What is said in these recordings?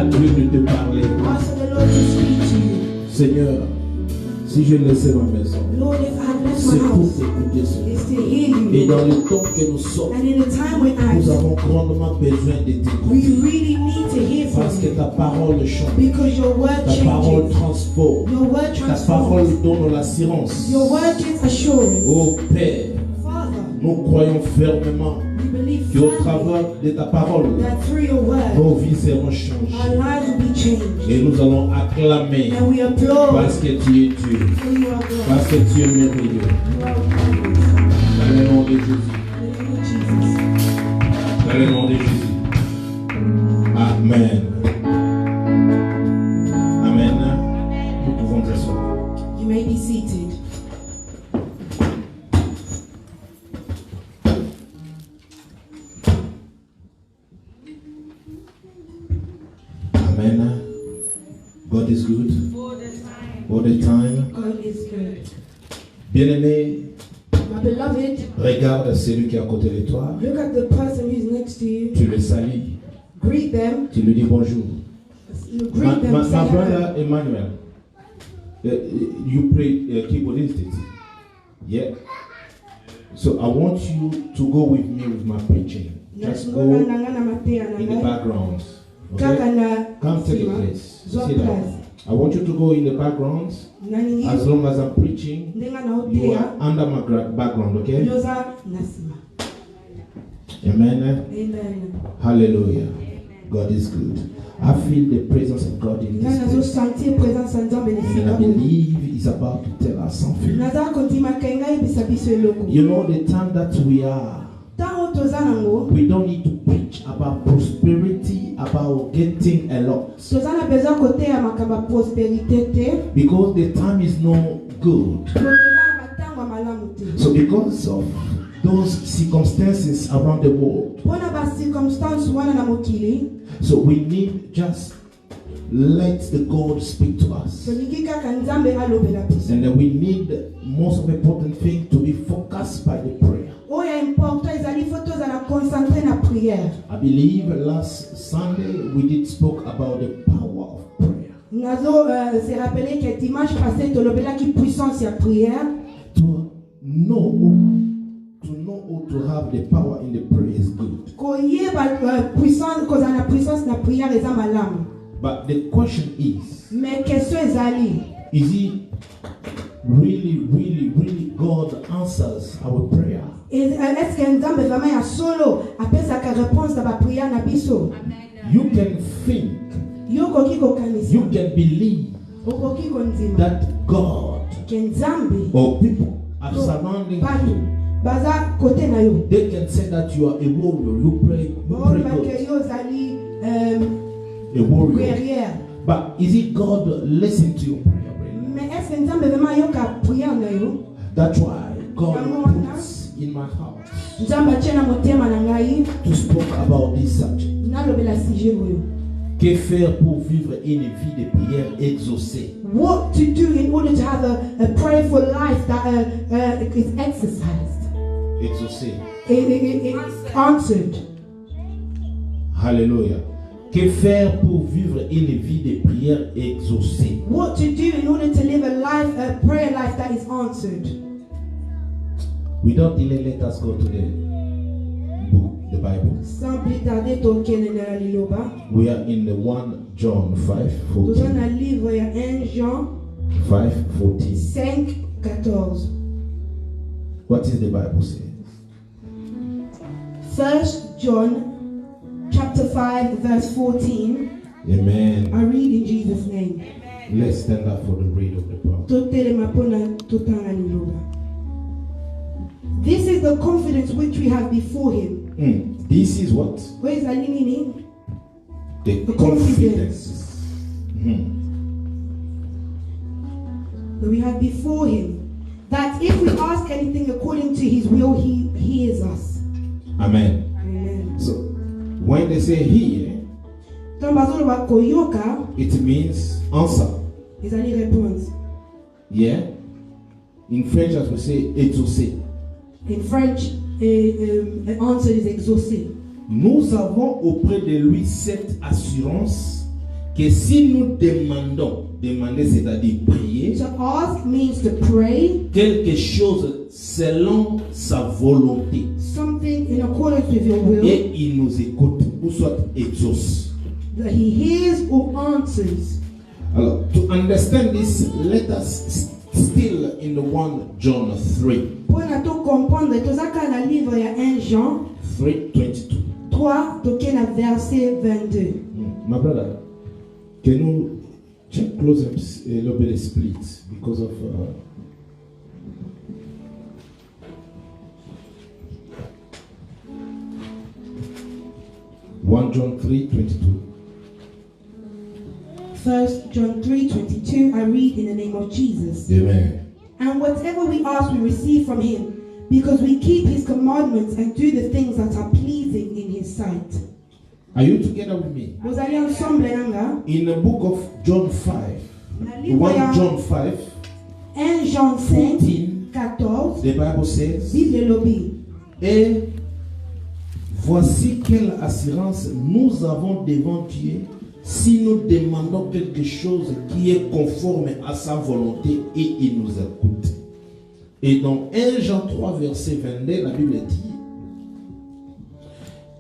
à Dieu de te parler. Ask the Lord to speak to you. Seigneur, si je laissais ma maison, Lord, if I had left c'est my pour house, t'écouter, Seigneur. it's to hear you. Et dans le temps que nous sommes, And in the time we're nous at, avons grandement besoin de we t'écouter. really need to hear Parce from que you. ta parole change. Because your word Ta parole changes. transforme. Your word Ta parole transforms. donne l'assurance. Your word gives assurance. Ô Père, Father, nous croyons fermement we believe qu'au firmly travers de ta parole, that through your word, nos vies seront our changées. lives will be changed. Et nous allons acclamer And we applaud parce que tu es Dieu. for you are God. Parce que tu es merveilleux. You are wonderful. Dans le nom de Jésus. In the name of Jesus. Dans le nom de Jésus. Amen. Amen. Nous pouvons nous asseoir. You may be seated. Amen. God is good. All the time. God is good. Bien-aimé, My beloved, regarde celui qui est à côté de toi. look at the person who's next to you. Tu le salues. Greet them. Tu lui dis bonjour. You greet them. My Say hello. brother Emmanuel, you play keyboard, isn't it? Yeah. So I want you to go with me with my preaching. Just go in the background. Okay? Come take a place. Sit down. I want you to go in the background. As long as I'm preaching, you are under my background, okay? Amen. Amen. Hallelujah. God is good. I feel the presence of God in this place. And I believe He's about to tell us something. You know the time that we are. We don't need to preach about prosperity, about getting a lot. Because the time is no good. So because of those circumstances around the world, so we need just let the God speak to us. And then we need most of the important thing to be focused by the prayer. I believe last Sunday we did spoke about the power of prayer. To know or to have the power in the prayer is good. But the question is it really God answers our prayer? You can think, you can believe that God or people are surrounding you. They can say that you are a warrior, you pray God. A warrior. But is it God listen to your prayer? That's why God puts in my heart to speak about this subject. Que faire pour vivre une vie de prière exaucée? What to do in order to have a prayerful life that is exercised? Exaucé. It's answered. Hallelujah. Que faire pour vivre une vie de prière exaucée? What to do in order to live a prayer life that is answered? Without delay, let us go to the book, the Bible. Sans plus tarder, tokenena liloba. We are in the 1 John 5:14. Dans un livre, il y a 1 Jean 5:14. 5:14. What is the Bible saying? 1 John chapter 5 verse 14. Amen. I read in Jesus' name. Let's stand up for the read of the prophet. This is the confidence which we have before him. This is what? Where is that meaning? The confidence. That we have before him. That if we ask anything according to his will, he hears us. Amen. Amen. So when they say hear, it means answer. Yeah. In French, as we say, exaucer. In French, answer is exaucé. Nous avons auprès de lui cette assurance que si nous demandons, demander c'est-à-dire prier, To ask means to pray quelque chose selon sa volonté, something in accordance with your will, et il nous écoute, ou soit exauce. that he hears or answers. Alors, to understand this, let us still in the 1 John 3, Pour nous comprendre, tout ça quand le livre il y a 1 Jean 3:22. 3, donc il y a verset 22. My brother, can you check close up a little bit split because of 1 John 3:22. 1 John 3:22, I read in the name of Jesus. Amen. And whatever we ask, we receive from him, because we keep his commandments and do the things that are pleasing in his sight. Are you together with me? Vous allez ensemble, Nanga. In the book of John 5, Dans le livre 1 John 5, 1 Jean 5, 14, 14, the Bible says, Bible lobby. et voici quelle assurance nous avons devant Dieu si nous demandons quelque chose qui est conforme à sa volonté et il nous écoute. Et dans 1 Jean 3, verset 22, la Bible dit,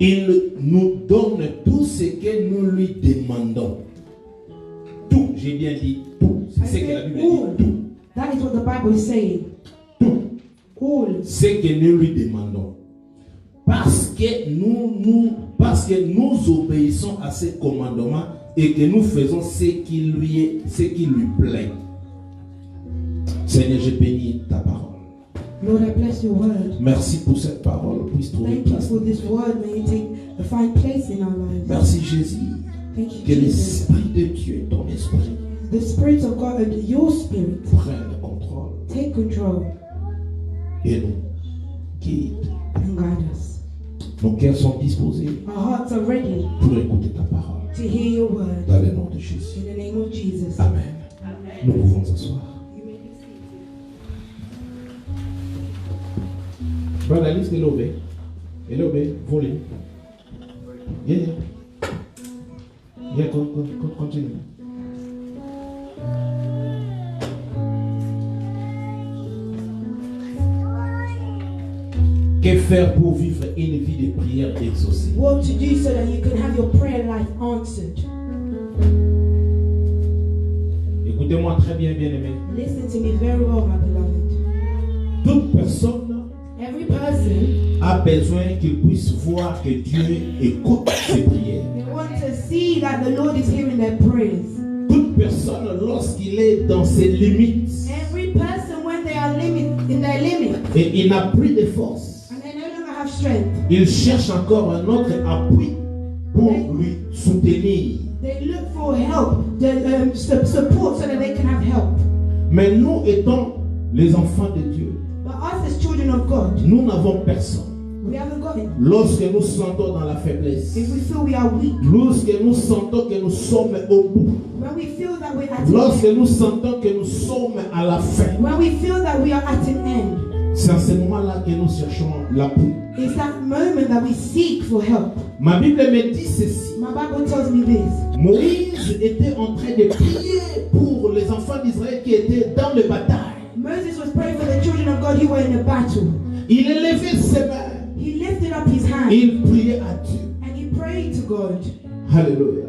il nous donne tout ce que nous lui demandons. Tout, j'ai bien dit tout. C'est ce que la Bible dit. Tout. That is what the Bible is saying. Tout. All. Ce que nous lui demandons. Parce que nous obéissons à ses commandements et que nous faisons ce qui lui plaît. Seigneur, je bénis ta parole. Lord, I bless your word. Merci pour cette parole. Puisse trouver Thank you place. for this word. May it take a fine place in our lives. Merci Jésus. Thank you, Que Jesus. l'Esprit de Dieu, ton esprit, The Spirit of God and your Spirit prenne le contrôle take control et nous guide. and guide us. Nos cœurs sont disposés Our hearts are ready pour écouter ta parole. to hear your word. Dans le nom de Jésus. In the name of Jesus. Amen. Nous pouvons nous asseoir. You may be seated. Brother, Alice, hello, volley. Yeah. Yeah, continue. Que faire pour vivre une vie de prière exaucée? What to do so that you can have your prayer life answered. Écoutez-moi très bien, bien-aimé. Listen to me very well, my beloved. Toute personne Every person, a besoin qu'il puisse voir que Dieu écoute ses prières. they want to see that the Lord is hearing their prayers. Toute personne, lorsqu'il est dans ses limites Every person, when they are in their limit, et il n'a plus de force, and they no longer have strength, il cherche encore un autre appui pour lui soutenir. they look for help, the support, so that they can have help. Mais nous étant les enfants de Dieu, But us as children of God, nous n'avons personne. we haven't got it. Lorsque nous sentons dans la faiblesse, If we feel we are weak, lorsque nous sentons que nous sommes au bout, when we feel that we're at an lorsque end, nous sentons que nous sommes à la fin, when we feel that we are at an end, c'est à ce moment-là que nous cherchons l'appui. it's that moment that we seek for help. Ma Bible me dit ceci. My Bible tells me this. Moïse était en train de prier pour les enfants d'Israël qui étaient dans le bataille. Moses was praying for the children of God who were in a battle. Il élevait ses mains. He lifted up his hand Il priait à Dieu. and he prayed to God Alléluia.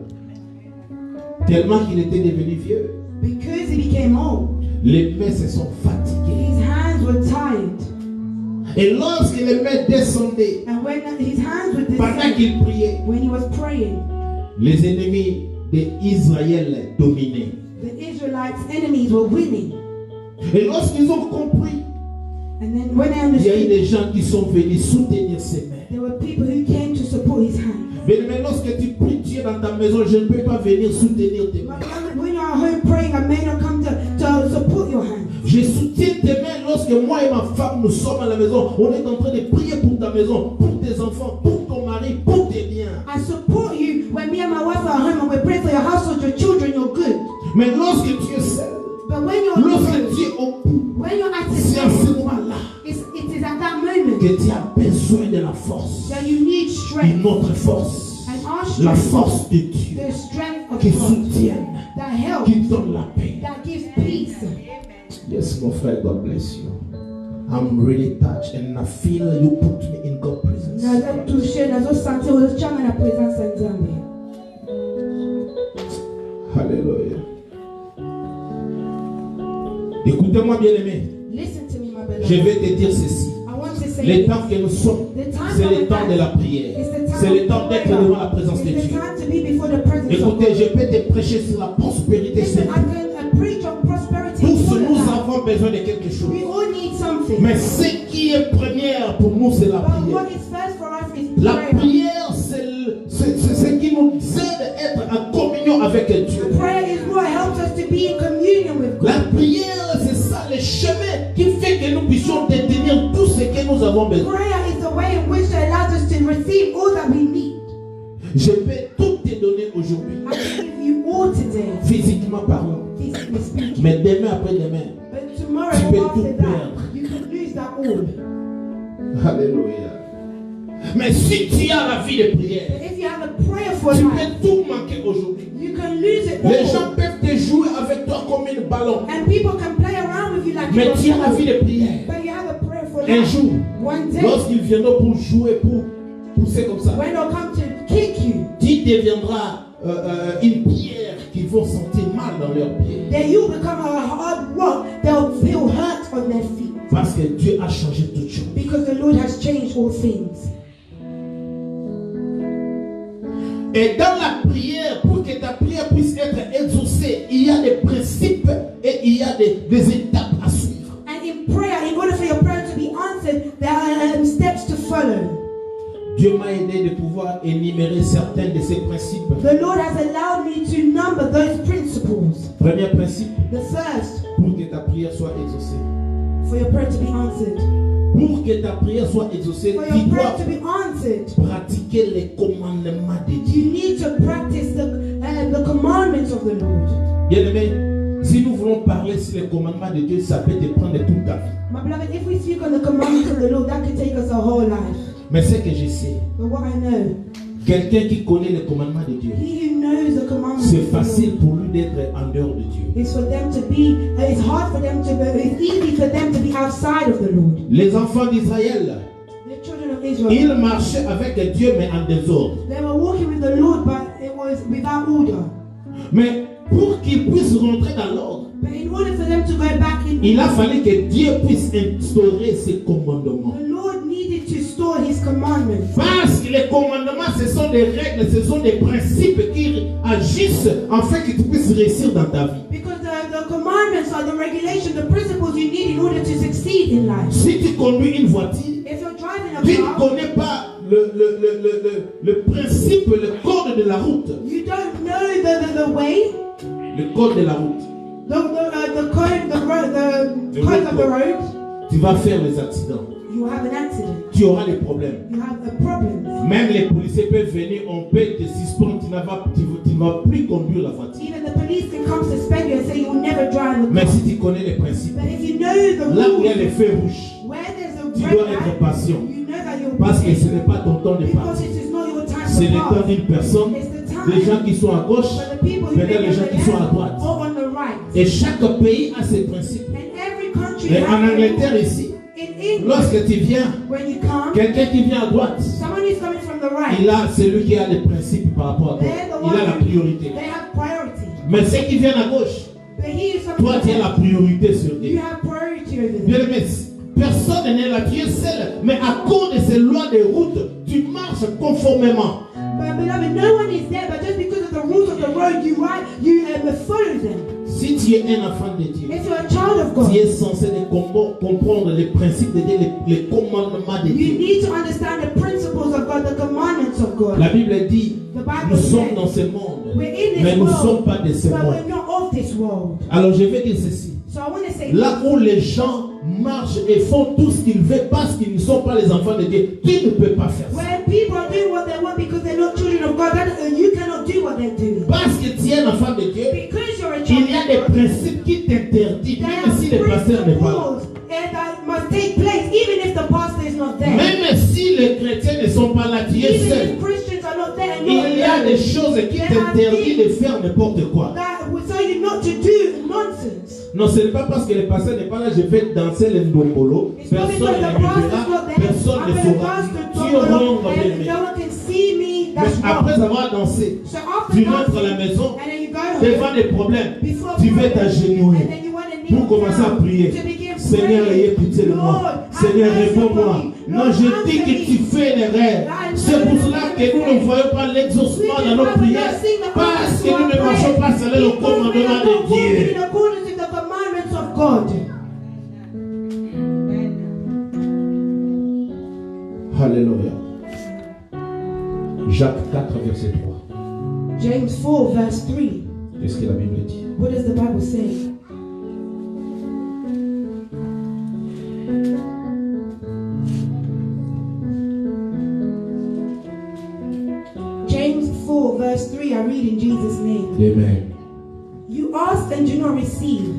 Tellement qu'il était devenu vieux. because he became old. Les mains se sont fatiguées. His hands were tired. Et lorsque les mains descendaient, And when his hands were pendant descending, qu'il priait, when he was praying, les ennemis d'Israël dominaient. the Israelites' enemies were winning. Et lorsqu'ils ont compris, And then when they il y a eu understood, des gens qui sont venus soutenir ses mains. there were people who came to support his hand. Mais lorsque tu pries Dieu dans ta maison, je ne peux pas venir soutenir tes mains. But when you're at home praying, I may not come to support your hand. Je soutiens tes mains lorsque moi et ma femme nous sommes à la maison. On est en train de prier pour ta maison, pour tes enfants, pour ton mari, pour tes biens. I support you when me and my wife are at home and we pray for your household, your children, your good. Mais lorsque tu es seul, But when you're lorsque alone, tu es au bout, when you're at c'est à a ce moment-là it is at that moment que tu as besoin de la force, that you need strength. une autre force. And our la strength, force de Dieu the strength of qui God, soutienne, that helps, qui donne la paix. that gives peace. Yes, my friend, God bless you. I'm really touched and I feel you put me in God's presence. Nazo touché, nazo sentir uzochanga na présence ya Nzambe. Alléluia. Écoutez-moi bien aimé. Listen to me, my beloved. Je vais te dire ceci. I want to say Le this. temps que nous sommes, c'est le temps de la prière. C'est le temps d'être devant la présence de It's the Dieu. time to be before the presence of Écoutez, God. je peux te prêcher sur la prospérité. Listen, I can preach on prosperity. Tous all nous the time. avons besoin de quelque chose. We all need something. Mais ce qui est première pour nous, c'est la But prière. what is first for us is La prayer. prière, c'est ce qui nous aide à être en communion avec Dieu. Prayer is what helps us to be in communion with God. La prière, c'est ça, le chemin qui fait que nous puissions détenir tout ce que nous avons besoin. Prayer is the way in which it allows us to receive all that we need. Je peux tout te donner aujourd'hui, I can give you all today, physiquement parlant. physically speaking. Mais demain après demain, But tomorrow Tu peux or after tout that, perdre. you can lose that all. alléluia. Mais si tu as la vie de prière, But if you have a prayerful tu life, peux tout manquer aujourd'hui. you can lose it Les all. gens peuvent te jouer avec toi comme un ballon. And people can play around with you like Mais you're tu as la a vie fool. de prière. But you have a prayerful Un life. jour, One day, lorsqu'ils viendront pour jouer, pour pousser comme ça, when they'll come to kick you, tu deviendras une pierre qu'ils vont sentir mal dans leurs pieds. then you become a hard rock. They'll feel hurt on their feet. Parce que Dieu a changé toutes choses. Because the Lord has changed all things. Et dans la prière, pour que ta prière puisse être exaucée, il y a des principes et il y a des étapes à suivre. And in prayer, in order for your prayer to be answered, there are steps to follow. Dieu m'a aidé de pouvoir énumérer certains de ces principes. The Lord has allowed me to number those principles. Premier principe, The first, pour que ta prière soit exaucée. for your prayer to be answered. Pour que ta prière soit exaucée, For tu your prayer dois to be answered, pratiquer les commandements de Dieu. you need to practice the commandments of the Lord. Bien-aimé, si nous voulons parler sur les commandements de Dieu, ça peut te prendre toute ta vie. My beloved, if we speak on the commandments of the Lord, that could take us a whole life. Mais ce que je sais, But what I know, quelqu'un qui connaît les commandements de Dieu, he who knows the commandments c'est of the facile Lord, pour lui d'être en dehors de Dieu. it's for them to be, it's hard for them to be, it's easy for them to be outside of the Lord. Les enfants d'Israël, The children of Israel, ils marchaient avec Dieu mais en désordre. they were walking with the Lord, but it was without order. Mais pour qu'ils puissent rentrer dans l'ordre, But in order for them to go back in, il a fallu que Dieu puisse instaurer ses commandements. the Lord needed to store His commandments. Parce que les commandements, ce sont des règles, ce sont des principes qui agissent afin que tu puisses réussir dans ta vie. Because the commandments are the regulation, the principles you need in order to succeed in life. Si tu conduis une voiture, If you're driving a tu ne car, connais pas le principe, le code de la route. you don't know the way, Le code de la route. the code, the road, the The code of the road. road. Tu vas faire les accidents. You have an accident. Tu auras des problèmes. You have a problem. Même les policiers peuvent venir, on peut te suspendre, tu ne vas plus conduire la voiture. Even the police can come suspend you and say you will never drive the Mais car. si tu connais les principes, But if you know the là où il y a rules, les feux rouges, where there's a tu red dois être light, patient. you know that you'll Parce be que ce patient. n'est pas ton temps de Because partir. it is not your time C'est le to temps pass. d'une personne, It's the time des gens qui sont à gauche, for the people who peut-être live les gens on qui the sont à left droite. or on the right. Et chaque pays a ses principes. And every country Et has en their Angleterre rules. ici, In England, lorsque tu viens, when you come, quelqu'un qui vient à droite, someone who's coming from the right, il a celui qui a les principes par rapport à toi. they're the Il a la one priorité. they have priority. Mais ceux qui viennent à gauche, But he is toi tu as la priorité sur you eux. have priority over them. Bien aimé, personne n'est là, tu es seul. Mais à cause de ces lois de route, tu marches conformément. But beloved, no one is there, but just because of the rules of the road, you follow them. Si tu es un enfant de Dieu, If you're a child of God, tu es censé de comprendre les principes de Dieu, les commandements de you Dieu. need to understand the principles of God, the commandments of God. La Bible dit, The Bible nous sommes says, dans ce monde, we're in this mais nous ne world, sommes pas de ce but monde. we're not of this world. Alors je vais dire ceci. So I want to say Là où les gens marchent et font tout ce qu'ils veulent parce qu'ils ne sont pas les enfants de Dieu, tu ne peux pas faire ça. when people are doing what they want because they're not children of God, you cannot do what they're doing. Parce que tu es un enfant de Dieu, Because you're a child il y a of des God, principes qui t'interdisent, there même are si le pasteur n'est pas là. principles that must take place even if the pastor is not there. Même si les chrétiens ne sont pas là, tu es Even seul. if Christians are not there and Il y a des choses qui t'interdisent de faire n'importe quoi. So you not to do nonsense. Non, ce n'est pas parce que le pasteur n'est pas là, je vais danser le ndombolo. Personne ne verra, personne ne saura. Tu auras un mais après avoir dansé, tu rentres à la maison, devant des problèmes, tu veux t'agenouiller pour commencer à prier. Seigneur, ayez pitié de moi. Seigneur, réponds-moi. Non, je dis que tu fais une erreur. C'est pour cela que nous ne voyons pas l'exaucement dans nos prières. Parce que nous ne marchons pas selon le commandement de Dieu. Alléluia. Jacques 4, verset 3. James 4, verse 3. Qu'est-ce que la Bible dit? What does the Bible say? James 4, verse 3, I read in Jesus' name. Amen. You ask and do not receive,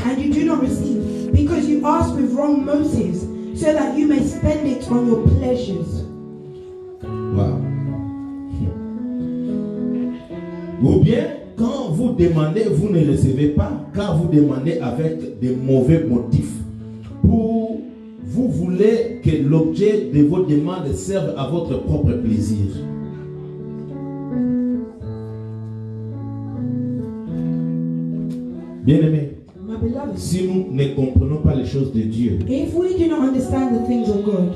and you do not receive, because you ask with wrong motives, so that you may spend it on your pleasures. Wow. Ou bien, quand vous demandez, vous ne recevez pas, car vous demandez avec des mauvais motifs. Pour vous voulez que l'objet de vos demandes serve à votre propre plaisir. Bien-aimés, si nous ne comprenons pas les choses de Dieu, if we do not understand the things of God,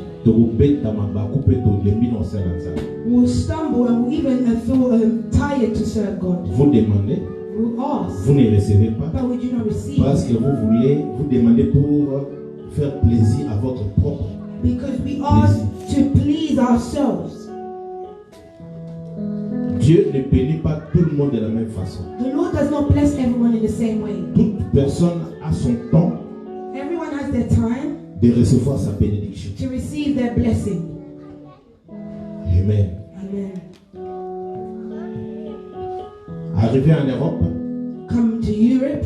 we'll stumble and we'll even feel tired to serve God. vous demandez, We'll ask, vous ne recevez pas, but we do not receive. parce que vous demandez pour faire plaisir à votre propre. Because we ask to please ourselves. Dieu ne bénit pas tout le monde de la même façon. The Lord does not bless everyone in the same way. Toute personne a son temps Everyone has their time de recevoir sa bénédiction. to receive their blessing. Amen. Amen. Arrivé en Europe, Come to Europe,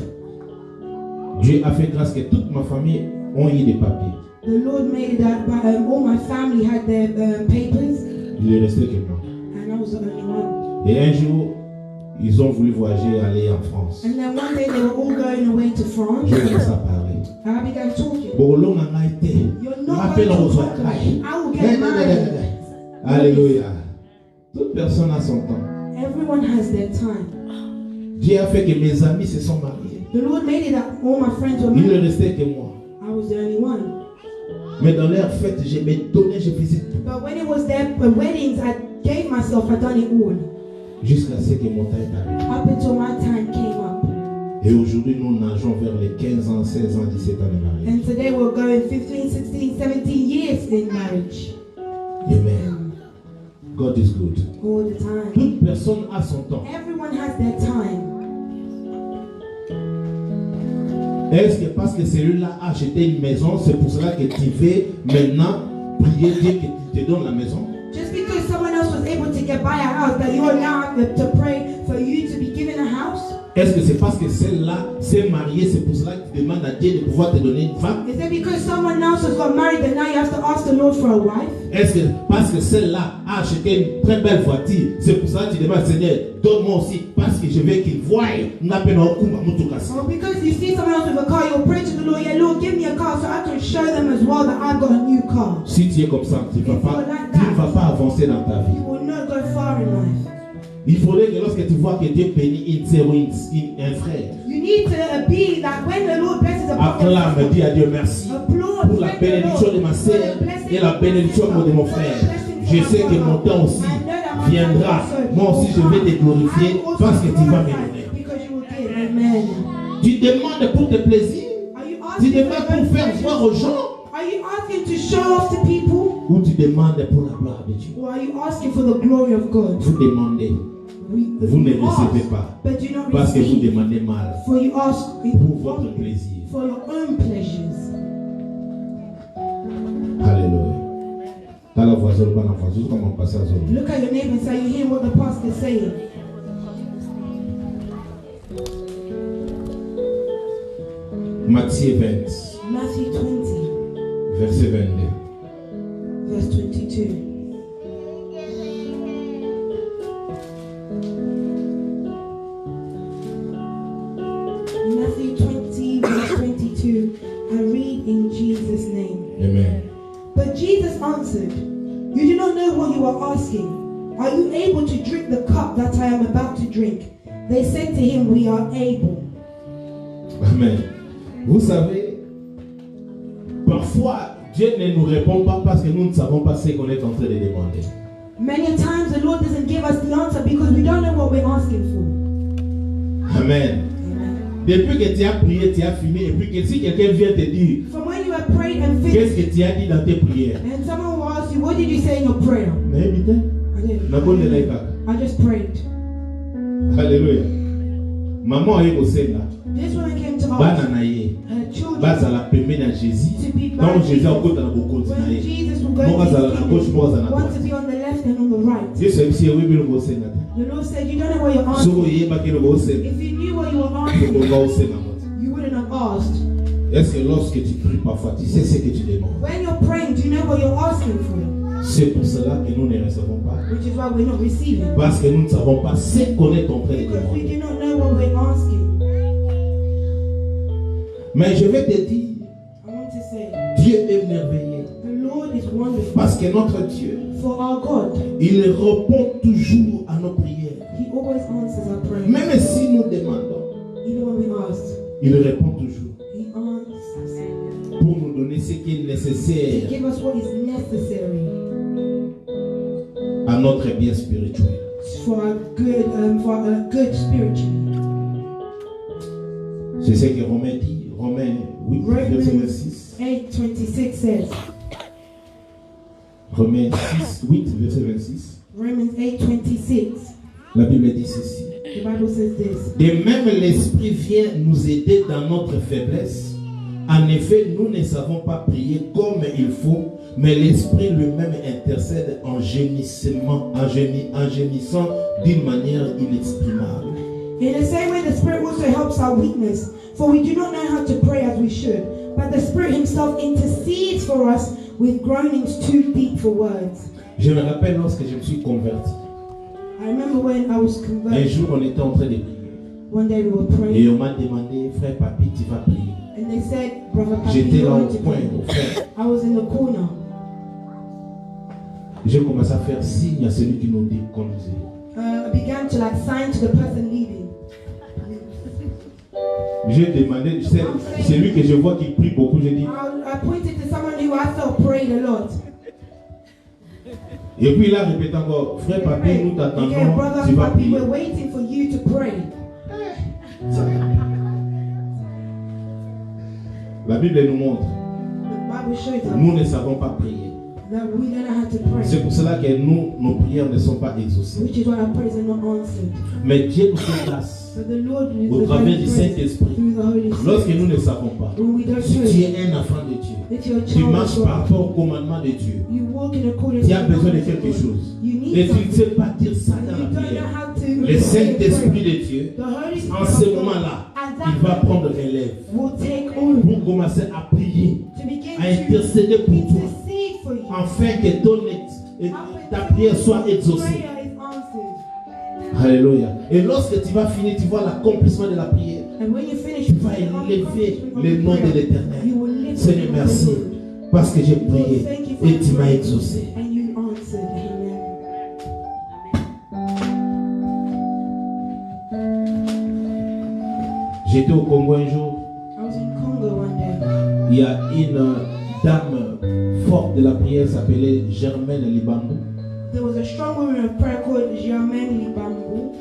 Dieu a fait grâce que toute ma famille ont eu des papiers. the Lord made it that all my family had their papers, Il est resté que moi. and I was the only one. Et un jour, ils ont voulu voyager, aller en France. And then one day they were all going away to France. Je commence à parler. I began talking. Bon, on a été. You're not Rappel going en to reçoit. talk to me. I will get married. Alléluia. Toute personne a son temps. Everyone has their time. Dieu a fait que mes amis se sont mariés. The Lord made it that all my friends were Il ne married. restait que moi. I was the only one. Mais dans leur fête, je me donnais, je faisais tout. But when it was their weddings, I gave myself, I done it all. Jusqu'à ce que mon temps est arrivé. Up until my time came up. Et aujourd'hui, nous nageons vers les 15 ans, 16 ans, 17 ans de mariage. And today we're going 15, 16, 17 years in marriage. Amen. God is good. All the time. Toute personne a son temps. Everyone has their time. Est-ce que parce que celui-là a acheté une maison, c'est pour cela que tu veux maintenant prier Dieu qu'il te donne la maison? Just because someone else was able to get buy a house, that you're now to pray for you to be given a house? Est-ce que c'est parce que celle-là s'est mariée, c'est pour cela que tu demandes à Dieu de pouvoir te donner une femme? Is it because someone else has got married that now you have to ask the Lord for a wife? Est-ce que parce que celle-là a acheté une très belle voiture, c'est pour ça que tu demandes, Seigneur, donne-moi aussi, parce que je veux qu'il voie, Or because you see someone else with a car, you'll pray to the Lord, yeah, Lord, give me a car so I can show them as well that I've got a new car. Si tu es comme ça, tu ne vas pas avancer dans ta vie. You will not go far in life. Il faudrait que lorsque tu vois que Dieu bénit une sœur ou un frère, You need to be that when the Lord blesses a acclame, dis à Dieu merci applaud pour la bénédiction de ma sœur et la bénédiction de mon frère. Je sais que mon temps aussi viendra. Moi aussi, je vais te glorifier parce que tu vas me donner. Amen. Tu demandes pour tes plaisirs, tu demandes pour faire voir aux gens, Are you asking to show off to people? ou tu demandes pour la gloire de Dieu. Or are you asking for the glory of God? Vous demandez, vous ne recevez pas but do not parce que vous receive. demandez mal For you ask pour votre plaisir. for your own pleasures. Alléluia. T'as la voix zéro, pas la voix zéro, comment passer à zéro. Look at your neighbor and say, you hear what the pastor is saying. Matthieu 20, Matthew 20, verset 22. verse 22. answered, "You do not know what you are asking. Are you able to drink the cup that I am about to drink?" They said to him, "We are able." Amen. Vous savez, parfois, Dieu ne nous répond pas parce que nous ne savons pas ce qu'on est en train de demander. Many times the Lord doesn't give us the answer because we don't know what we're asking for. Amen. Depuis que tu as prié, tu as fini, et puis que si quelqu'un vient te dire, From when you have prayed and qu'est-ce finished, que tu as dit dans tes prières? and someone will ask you, "What did you say in your prayer?" Mais évitez. I didn't. I just prayed. Alléluia. Maman est au Sénat. This woman came to Bana ask na ye. her children Baza la pembe na Jésus. to be Donc by Jésus a Jesus. côté na beaucoup na When ye. Jesus will go Moi to baza la gauche, his moi baza na kingdom, want droite. to be on the left and on the right. Dieu sait si oui bien au Sénat. The Lord said, "You don't know what you're Si vous asking. y pas que le au Sénat, If you knew what you were vous asking, va au Sénat. you wouldn't have asked." Est-ce que lorsque tu pries parfois, tu sais ce que tu demandes? When you're praying, do you know what you're asking for? C'est pour cela que nous ne recevons pas. Which is why we're not receiving. Parce que nous ne savons pas ce qu'on est en train de Because we demander. do not know what we're asking. Mais je vais te dire, I want to say, Dieu est merveilleux. the Lord is wonderful. Parce que notre Dieu, For our God, il répond toujours à nos prières. He always answers our prayers. Même si nous demandons, Even when we ask, il répond toujours He answers pour nous donner ce qui est to nécessaire give us what is necessary à notre bien spirituel. for our good spiritually. C'est ce que Romain dit, Romains 8, verset 26. 8:26 says, Romains 6, 8, verset 26. Romans 8:26, La Bible dit ceci. the Bible says this. De même, l'Esprit vient nous aider dans notre faiblesse. En effet, nous ne savons pas prier comme il faut, mais l'Esprit lui-même intercède en gémissant d'une manière inexprimable. In the same way, the Spirit also helps our weakness, for we do not know how to pray as we should, but the Spirit Himself intercedes for us with groanings too deep for words. Je me rappelle lorsque je me suis converti. I remember when I was Un converted, jour, on était en train de prier. one day we were Et praying, on m'a demandé, frère Papi, tu vas prier. and they said, "Brother Papi, J'étais you là want au to coin, pray?" au fond. I was in the corner. J'ai commencé à faire signe à celui qui nous conduisait. I began to sign to the person leading. J'ai demandé, c'est lui que je vois qui prie beaucoup, j'ai dit. I pointed to someone who I felt prayed a lot. Et puis il a répété encore, frère Papi, nous Okay, t'attendons, brother tu vas Papi, prier. we're waiting for you to pray. La Bible nous montre, The Bible shows us nous ne savons pas prier. that we don't know how to pray, C'est pour cela que nous, nos prières ne sont pas exaucées. which is why our prayers are not answered. Mais Dieu nous fait grâce But the Lord is au the travers Holy du Spirit Saint-Esprit. through the Holy Lorsque Spirit. nous ne savons pas, When we don't si know tu es un enfant de Dieu, that you're a tu child marches of par God, rapport au commandement de Dieu, you walk in accordance tu as to the besoin de commandments of quelque God. chose. You Et need tu ne something. sais pas dire ça And dans you la don't know prière. how to Le pray a Saint-Esprit prayer. de Dieu, The Holy Spirit en ce of God, moment-là, at il that va moment, prendre relève will take over pour commencer à prier, to begin à intercéder to pour toi, intercede for you. afin que ta prière soit exaucée. Prayer is answered. Alléluia. Et lorsque tu vas finir, tu vois l'accomplissement de la prière. And when you finish, Tu vas élever le nom de l'Éternel. you will lift Seigneur, the merci Lord. parce que j'ai Lord, prié thank you for et tu m'as praying, exaucé. and you answered. Amen. J'étais au Congo un jour. I was in Congo one day. Il y a une dame forte de la prière qui s'appelait Germaine Libambo. There was a strong woman of prayer called Germaine Libambo,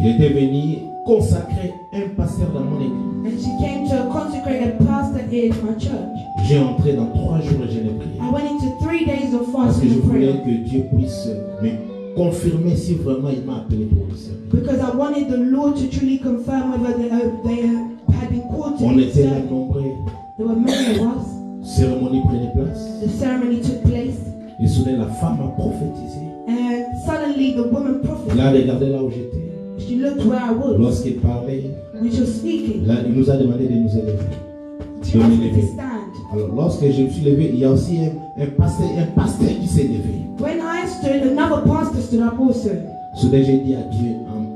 Il était venu consacrer un pasteur dans mon église. and she came to consecrate a pastor in my church. J'ai entré dans 3 jours et je l'ai prié. I went into 3 days of Parce que je fasting and voulais prayer que Dieu puisse me confirmer si vraiment il m'a appelé pour le servir. because I wanted the Lord to truly confirm whether they had been called to On be était là served. nombreux. There were many of us. Cérémonie prenait place. The ceremony took place, Et soudain, la femme a prophétisé. and suddenly the woman Il prophet, a regardé là où j'étais. she looked where I was. Lorsqu'il parlait, When she was speaking, là, il nous a demandé de nous élever. she De asked me me to lever. stand. Alors, lorsque je me suis levé, il y a aussi un pasteur qui s'est levé. When I stood, another pastor stood up also. Soudain, j'ai dit à Dieu,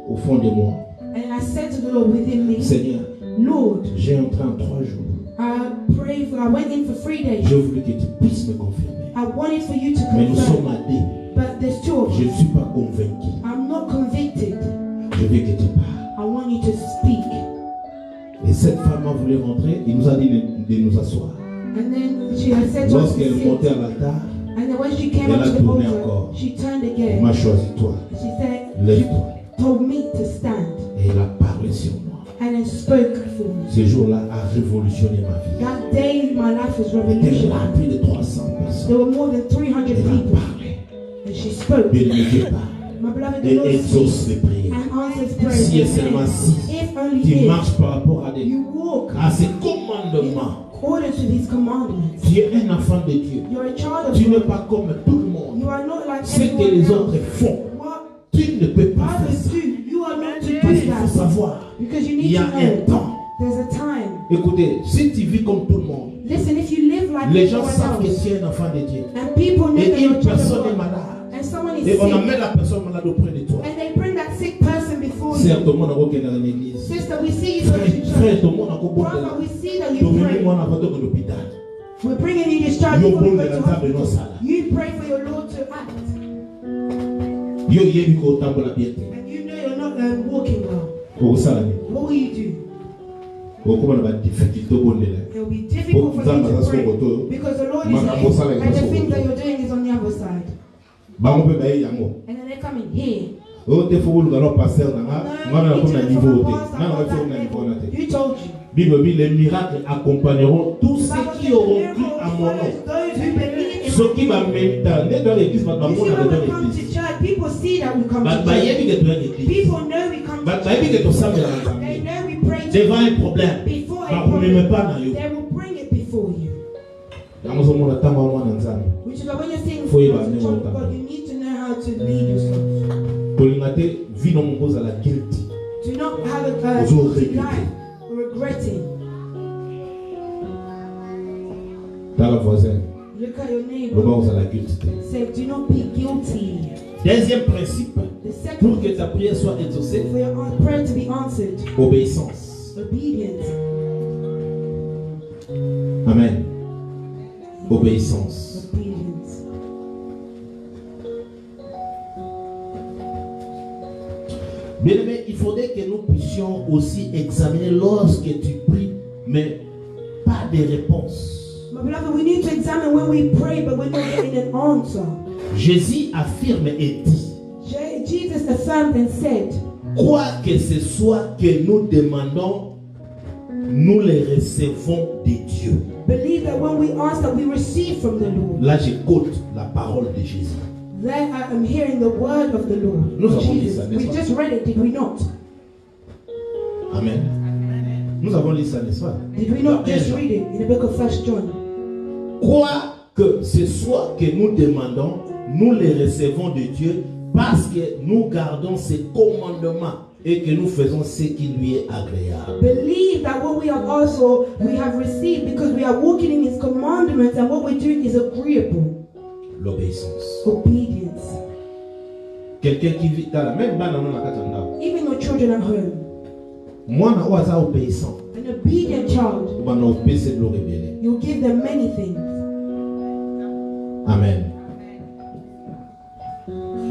au fond de moi, And I said to the Lord within me, Seigneur, Lord, j'ai entré en 3 jours. I I went in for 3 days. Je voulais que tu puisses me confirmer. I wanted for you to Mais nous sommes confirm. à deux. But there's two of Je ne us. suis pas convaincu. I'm not convicted. Je veux que tu parles. I want you to speak. Et cette femme a voulu rentrer. Il nous a dit de nous asseoir. And then she had said to us to Lorsqu'elle est montée sit. à l'altar, And then when she came Elle up a to the tourné altar, encore. she turned elle again. m'a choisi toi. She said, Lève-toi. told me to stand. Et elle a parlé sur moi. And then spoke for me. Ce jour-là a révolutionné ma vie. That day, my life was Elle a revolutionary. plus de 300 personnes. There were more than 300 Elle a people. parlé. And she spoke. Bénis Dieu parle. My beloved, the Et Lord exauce speaks les prières. and answers prayer. Si et seulement si If only tu if marches par rapport à, you walk à ses in commandements, accordance with His commandments. tu es un enfant de Dieu. You're a child of Tu n'es God. pas comme tout le monde. You are not like Ce que everyone les else. autres font, What tu ne peux pas faire others ça. do, you are not to Parce qu'il do faut that. savoir, Because you il need y a to un know temps. there's a time. Écoutez, si tu vis comme tout le monde, Listen, if you live like les gens everyone savent que else, tu es un enfant de Dieu. and people know Et that you're une a child personne of est God, malade. and someone is Et on sick, amène la personne malade auprès de toi. and they bring that sick person before you. Certainement, on va dans l'église. Sister, we see you go to Frère, church. tout le monde a compris. Brother, we see that you Tout le pray. monde a voté pour l'hôpital. We're bringing you this child Yo before you bon go de to la table de nos hospital. salles. You pray for your Lord to act, Yo yebi ko tambola bien. and you know you're not walking well. Ko salami. What will you do? Ko ko ba difficulté bonde la. It will be difficult for you to pray because the Lord is here, and the thing that you're doing is on the other side. Ba mo pe ba yango. And then they're coming here. O te fo lu ga no pasteur na nga. Ngana na ko na niveau te. Na na ko na niveau na te. Who told you? Bible dit les miracles accompagneront tous ceux qui auront cru à mon nom. Those who believe in Ceux qui va même dans l'église va pas You see, mon when dans we come to l'église. church, people see that we come Ba to ba church. yebi que tu es l'église. People know we come to Ba yebi church. que tu sams la They nzambe. know we pray to Devant un problème. before Ba a ko même problem. pas na yo. They will bring it before you. Yango so mona tanga mwana nzambe. Which is why when you're saying Faut y as a aller child of longtemps. God, you need to know how to lead yourself. Kolinga te vie no mongoza la guilty. Do not have a Toujours guilty regretter. life or regretting. Dans la voisine. Look at your Le neighbor. mongoza la guilty. Say, do not be guilty. Deuxième principe, The pour second que is ta prière soit exaucée, for your prayer to be answered. obéissance. Obedience. Amen. Obéissance. Obedience. Bien aimé, il faudrait que nous puissions aussi examiner lorsque tu pries, mais pas de réponse. My beloved, we need to examine when we pray, but we're not getting an answer. Jésus affirme et dit, Jesus affirmed and said, quoi que ce soit que nous demandons, nous les recevons de Dieu. believe that when we ask that we receive from the Lord. Là, j'écoute la parole de Jésus. There I am hearing the word of the Lord. Nous avons Jesus. lu ça, n'est-ce We pas? just read it, did we not? Amen. Nous avons lu ça, n'est-ce pas? Did we not Dans just 1 Jean. read it in the book of 1 John? Quoi que ce soit que nous demandons, nous les recevons de Dieu parce que nous gardons ses commandements et que nous faisons ce qui lui est agréable. Believe that what we have asked for, we have received because we are walking in His commandments and what we're doing is agreeable. L'obéissance. Obedience. Quelqu'un qui vit dans la même banane dans la katanda. Even your children at home. Moi, na oza obéissant. An obedient child, On va obéir de le révéler. you'll give them many things. Amen.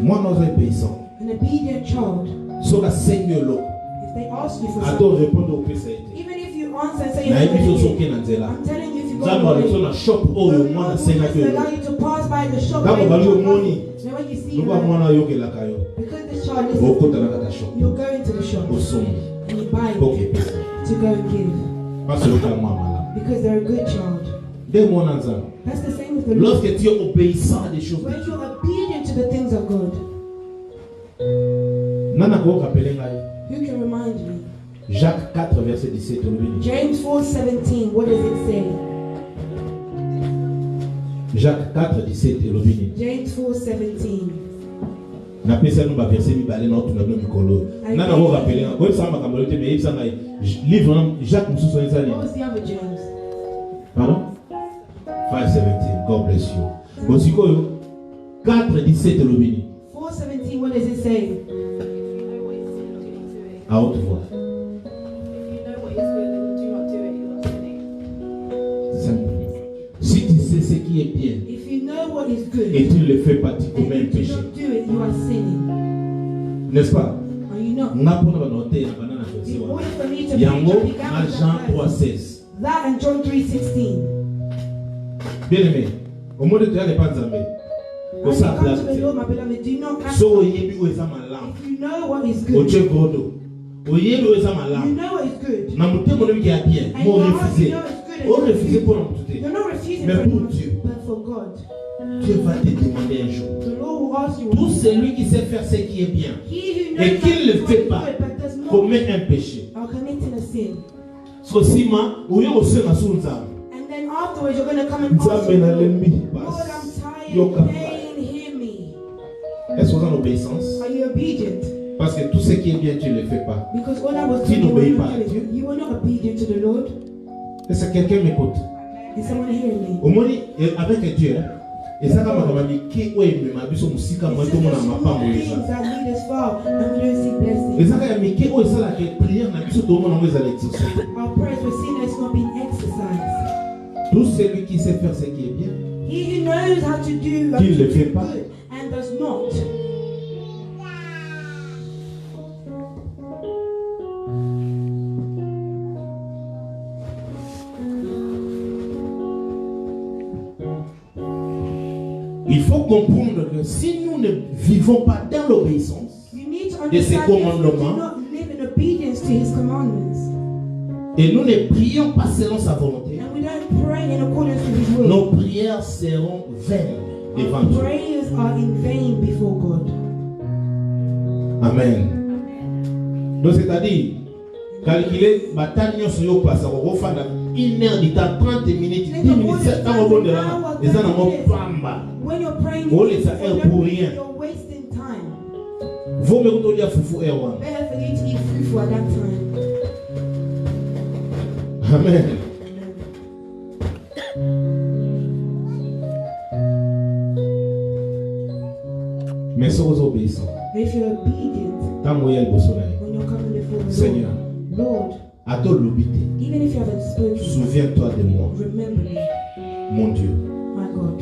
Moi, nous obéissant. An obedient child, Sur la Seigneur, if they ask you for à something, toi répondre au PCT. even if you answer and say Na you're ebi not so ready, soki na nzela. I'm telling you, if you go Nzambe away, alikuwa na shop the oyo Lord mwana will senga just ke. allow you to pass by the shop. Ntango where bali you omoni, Now when you see loba him, mwana ayokelaka yo. because this child is, Okota na kata shop. you'll go into the shop Osomo. and you buy it Okepesa. to go and give Parce que mwa mala. because they're a good child. Nde mwana nzambe. That's the same with the Lord. Lorsque tu es obéissant à des choses. When you're obedient to the things of God, Nana ko rappeler ngai. who can remind me? Jacques 4 verset 17 olobini. James 4:17. What does it say? Jacques 4 17 olobini. James 4:17. Na pesa no ba verset mibale na otuna no mikolo. Nana ko rappeler ngai. Ko sa makambo lote me yebisa ngai. Livre na Jacques mususu ezali. What was the other James? Pardon? 5:17. God bless you. Bosikoyo 4:17 olobini. 4:17. What does it say? À haute voix. Si tu sais ce qui est bien If you know what is good, et tu ne le fais pas, tu and commets you un do péché. not do it, you are sinning. N'est-ce pas? Are you not? On a pour nous noter dans la verset. The point for me to Yango, preach began dans with Jean that verse. 3,16. That and John 3:16. Bien aimé, au monde de Dieu n'est pas Nzambe. When you come to the Lord, my beloved, do not ask. So oyebi o eza malamu. If you know what is O good, che godo. Oyebi o eza you malamu. know what is good, Na mutemo no ya bien. and Mo your heart, you refuser. know it's good, and O you refuser refuse. pour l'amputer. You're not refusing Mais for pour anyone, Dieu. but for God. Dieu va te demander un jour. The Lord will ask you. Tout celui qui sait faire ce qui est bien He who et knows qui ne le what fait is pas good, but does not, commet un péché. are committing a sin. So sima oyo osenga sur Nzambe. And then afterwards, you're going to come and ask Nzambe the na Lord, lembi Lord, passe. I'm Yo tired, kapa. pain, hear me. Est-ce qu'on a l'obéissance? Are you obedient? Parce que tout ce qui est bien, tu ne le fais pas. Because all I was Tu doing, you n'obéis were pas not à doing. Dieu. You were not obedient to the Lord. Est-ce que quelqu'un m'écoute? Is someone hearing me? Au moins, avec Dieu, et ça, quand on m'a dit qu'il y a un musika, moi, tout le monde n'a pas Things moïse. that lead us far, and we don't see blessings. Et ça, quand il y a mis qu'il y a la prière, n'a plus tout le monde n'a pas l'exercice. Our prayers were seen as not being exercised. Tout celui qui sait faire ce qui est bien, He who knows how to do Qui ne le fait pas. good and does not. il faut comprendre que si nous ne vivons pas dans l'obéissance You need to de ses understand if we do commandements not live in obedience to His commandments, et nous ne prions pas selon sa volonté, and we don't pray in accordance to His will, nos prières seront vaines devant our Dieu. prayers are in vain before God. Amen. Donc c'est-à-dire, calculer bataille sur yo place, on va faire 1 heure du temps, 30 minutes, 10 minutes, 7 ans, on va dire là, et ça n'a pas. When you're praying, Oh, les affaires pour rien. you're wasting time. Vaut mieux que tu dises foufou erwan. Better for you to eat fufu at that time. Amen. Mais sois obéissant. If you're obedient Tant que le soleil. when you're coming before the Seigneur, Lord, à ton lobité, even if you haven't spoken, souviens-toi de moi, remember me, mon Dieu. my God.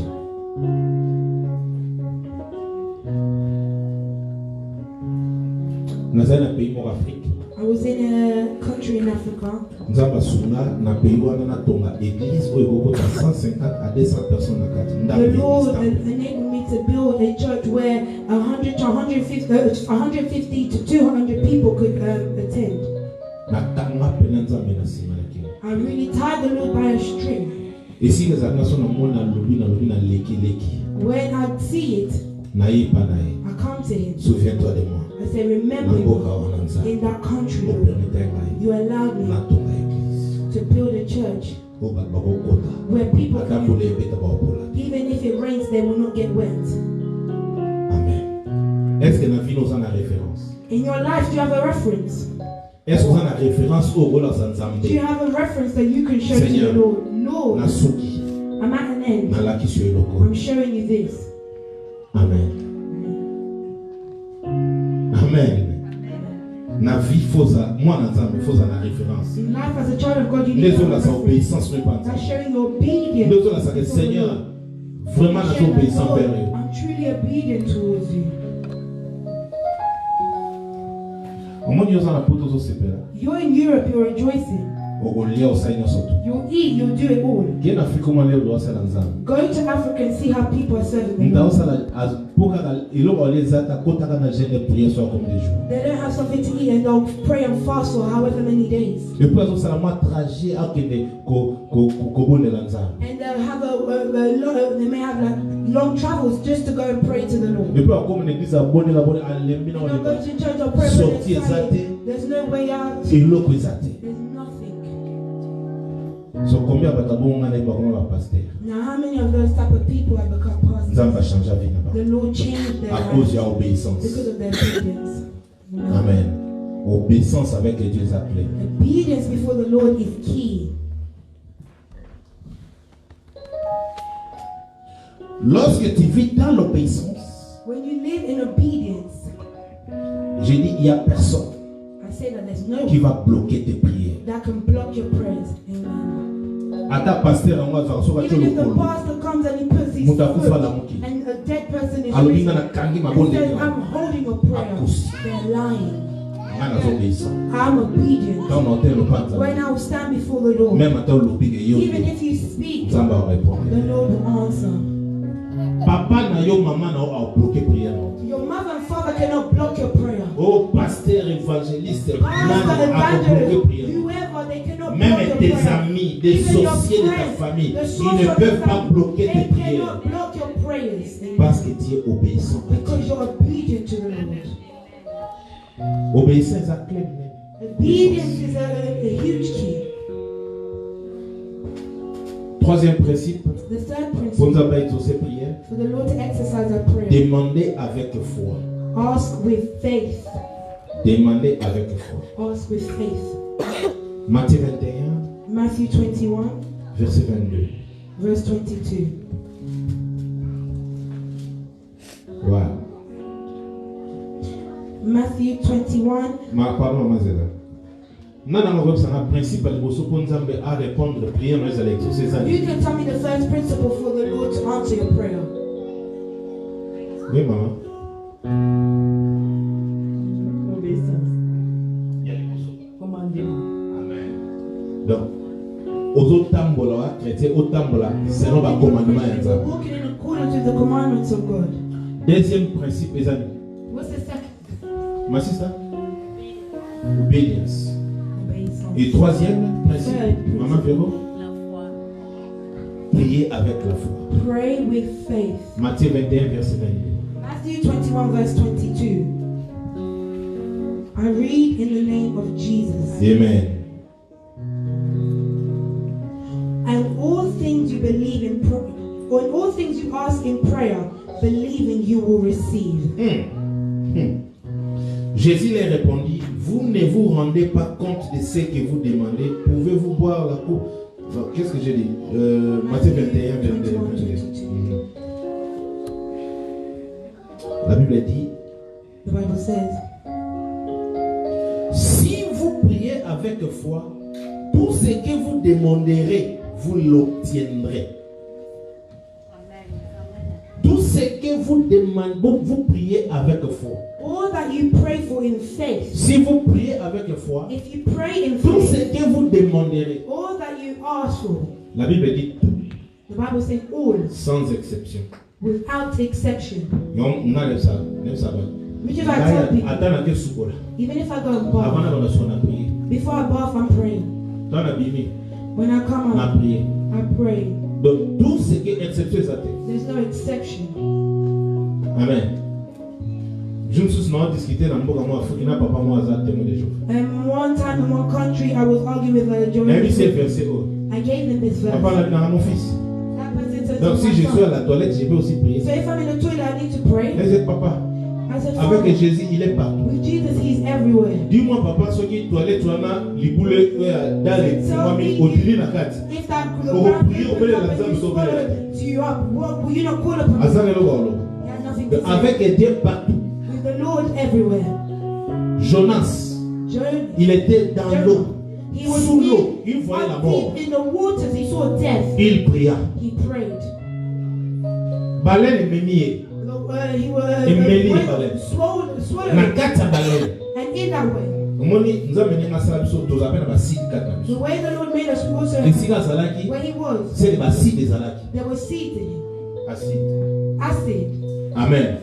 Nous sommes dans un pays en Afrique. I was in a country in Africa. Nous avons dans un pays où on a tonga église où il y a 150 à 200 personnes dans The Lord le enabled me to build a church where 100 to 150 to 200 people could attend. I really tied the Lord by a string. Et si les nations na leki leki, When I see it, na ye pa na ye. I come to Him. Souviens-toi de moi. I say, remember Na me. boka wana nza. In that country, Mo permettre ngai. you allowed me Na tonga église. to build a church O ba ba ko kota. where people Ata can, bole beta ba opola. even if it rains, they will not get wet. Amen. Est-ce que na vie nous en a référence? In your life, do you have a reference? Est-ce qu'on a référence au gola sans Do you zambe? have a reference that you can show to Seigneur. the Lord? Lord, Na suki. I'm at an end. Na laki sur eloko. I'm showing you this. Amen. Amen. Na vie fosa, moi na zambe fosa na référence. In life, as a child of God, you need Les to have autres a là sa reference. obéissance mais pas. That's showing your obedience. Les autres là ça que before the Seigneur, Lord. vraiment na Showing that, obéissant Lord, vers eux. I'm truly obedient towards you. Au moins nous en a pour tous ces pères. You're in Europe, you're rejoicing. Au lia au saïno soto. You'll eat, you'll do it all. Qui en Afrique comment les doit ça dans zambe. Go to Africa and see how people are serving the Ndao Lord. ça la pour quand il a les ata kota kana jeune prière soit comme des jours. They don't have something to eat and they'll pray and fast for however many days. Et puis ça la moi trajet à que ko bonne la zambe. And they'll have they may have like long travels just to go and pray to the Lord. Et puis comme l'église a bonne la bonne à l'embi You na don't go on to church or pray when Sorti it's tired. exaté. There's no way out. et loko ezate. There's nothing. So combien batabonga na ba comme ba pasteur. Now how many of those type of people have become pastors? Nzamba a changé vie na ba. The Lord changed their À cause de lives l'obéissance. because of their obedience. Amen. Obéissance avec Dieu est appelé. Obedience before the Lord is key. Lorsque tu vis dans l'obéissance, When you live in obedience, j'ai dit il y a personne I say that there's no qui one va bloquer tes prières. that can block your prayers. Amen. ata pasteur yango azasoka Even if the lokolo pastor comes and he puts his Muta kufa foot la muki. and a dead person is alobinga risen na kangi and mabonde says, I'm holding a prayer, Akusi. they're lying. nga nazobeyisa I'm obedient. ntango na hotel lopanza When I will stand before the Lord, même ata olobike yo even if you speak, nzambe arépondre the Lord will answer. papa na yo mama na yo abloke prière na yo Your mother and father cannot block your prayer. oh pasteur évangéliste Pastor, nani akobloke evangelist, prière whoever, they cannot block même your tes prayer. amis des Even your sorciers de ta friends, famille the ils source ne of peuvent your pas family, bloquer they tes prières cannot block your prayers parce que tu es obéissant because you're obedient to the Lord. obéissance eza clé Obedience is a huge key. troisième principe The third pour principle, nous avoir exaucé prière for the Lord to exercise our prayer, demandez avec foi ask with faith. demandez avec foi Ask with faith. Matthieu 21 Matthew 21, verset 22 verse 22. wow Matthew 21. pardon maman Zéla nana ngoko sana principe aliboso pour nzambe à répondre prière nous allons exaucer ça You can tell me the first principle for the Lord to answer your prayer. oui maman Obéissance. donc aux tambola chrétien au tambola selon le commandement ya nzambe Walking in accordance with the commandments of God. deuxième principe les amis What's the second? ma sister obedience Obedience. et troisième principe maman Véro La foi. prier avec la foi Pray with faith. Matthieu 21 verset 22 Matthew 21, verse 22. I read in the name of Jesus. amen And all things you believe in prayer, or in all things you ask in prayer, believing you will receive. Jésus leur répondit, vous ne vous rendez pas compte de ce que vous demandez. Pouvez-vous boire la coupe? Qu'est-ce que j'ai dit? Matthieu 21, 22. La Bible dit, The Bible says, si vous priez avec foi, tout ce que vous demanderez, vous l'obtiendrez. Tout ce que vous demandez, vous priez avec foi. all that you pray for in faith, Si vous priez avec foi, if you pray in tout ce faith, que vous demanderez, all that you ask for, la Bible dit tout, the Bible says all, sans exception. without exception. Non, on a ça, Which is why I tell people, attends que soukola. even if I go and Avant bath, na sona prier. before I bath, I'm praying. Dans la Bible, When I come on a out, prié. I pray. Donc tout ce qui est exception ça. There's no exception. Amen. Je me suis discuté dans mboka moi Africain papa moi za témoin de Jéhovah. And one time in one country, I was arguing with a Mais c'est Jehovah's verset haut. I gave them this verse. Papa l'a dit mon fils. That person said Donc to si my je suis à son, la toilette, je peux aussi prier. so if I'm in the toilet, I need to pray. Mais c'est papa. I said, Avec Father, Jésus, il est partout. with Jesus, He's everywhere. Dis-moi papa ce qui toilette tu en as liboule dans les familles au dîner la carte. If that the Oh, ground prier, opens obéir up les and you hommes swallow sauvages. to you up, what will you not call upon Him? Azan le golo. He has nothing to say. Avec Dieu partout. With the Lord everywhere. Jonas, Job, il était dans l'eau. he was Sous l'eau, il voyait la mort. deep in the waters. He saw death. Il pria. He prayed. Baleine mémier. He was Emeli went- baleine. swallowed Na it. kati ya baleine. And in that way, Omoni nzambe ndenge asala biso tozala mpe na baside kati na the biso. way the Lord made us also, Esika azalaki, where He was, c'est baside ezalaki. there was seed in Him, Acide. acid, Amen.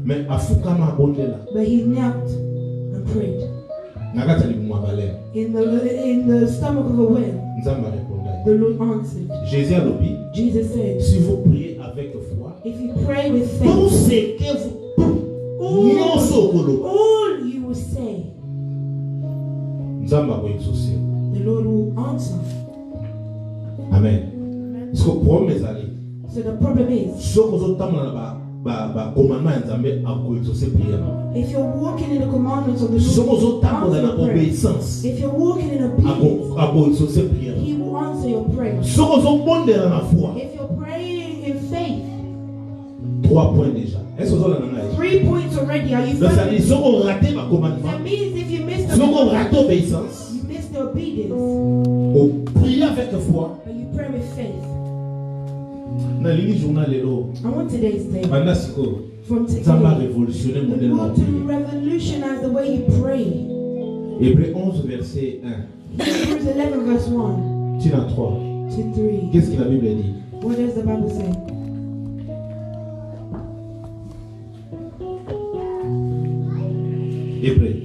Mais afukama abondela but He knelt and prayed na kati ya libumu ya baleine. in the stomach of a whale. Nzambe arépondait. The Lord answered. Jésus alobi, Jesus said, si vous priez avec foi, if you pray with tout faith, ce que vous nyonso okoloba, all you will say, Nzambe akoexauce. the Lord will answer. Amen. Parce que problème ezali, So the problem is, soki ozotambola na bacommandement ya Nzambe akoexauce prière. if you're walking in the commandments of the Soki Lord, ozotambola na answer your prayer. obéissance, If you're walking in obedience, akoexauce prière. He will answer your prayer. Soki ozobondela na foi, If you're praying in faith, 3 points déjà. Est-ce que ozolanda ngai? 3 points already. Are you Donc ça dit, following? soki orate bacommandement, That means if you miss the soki orate obéissance, you miss the obedience. opria avec foi. but you pray with faith. Na ligne journal lelo. I want today's day. Banda siko. From Ça va today, révolutionner le the modèle Lord to de revolutionize the way you pray. Hébreux 11 verset 1. Hebrews 11 verse 1 Tina 3. to 3. Qu'est-ce que la Bible dit? What does the Bible say? Hébreux.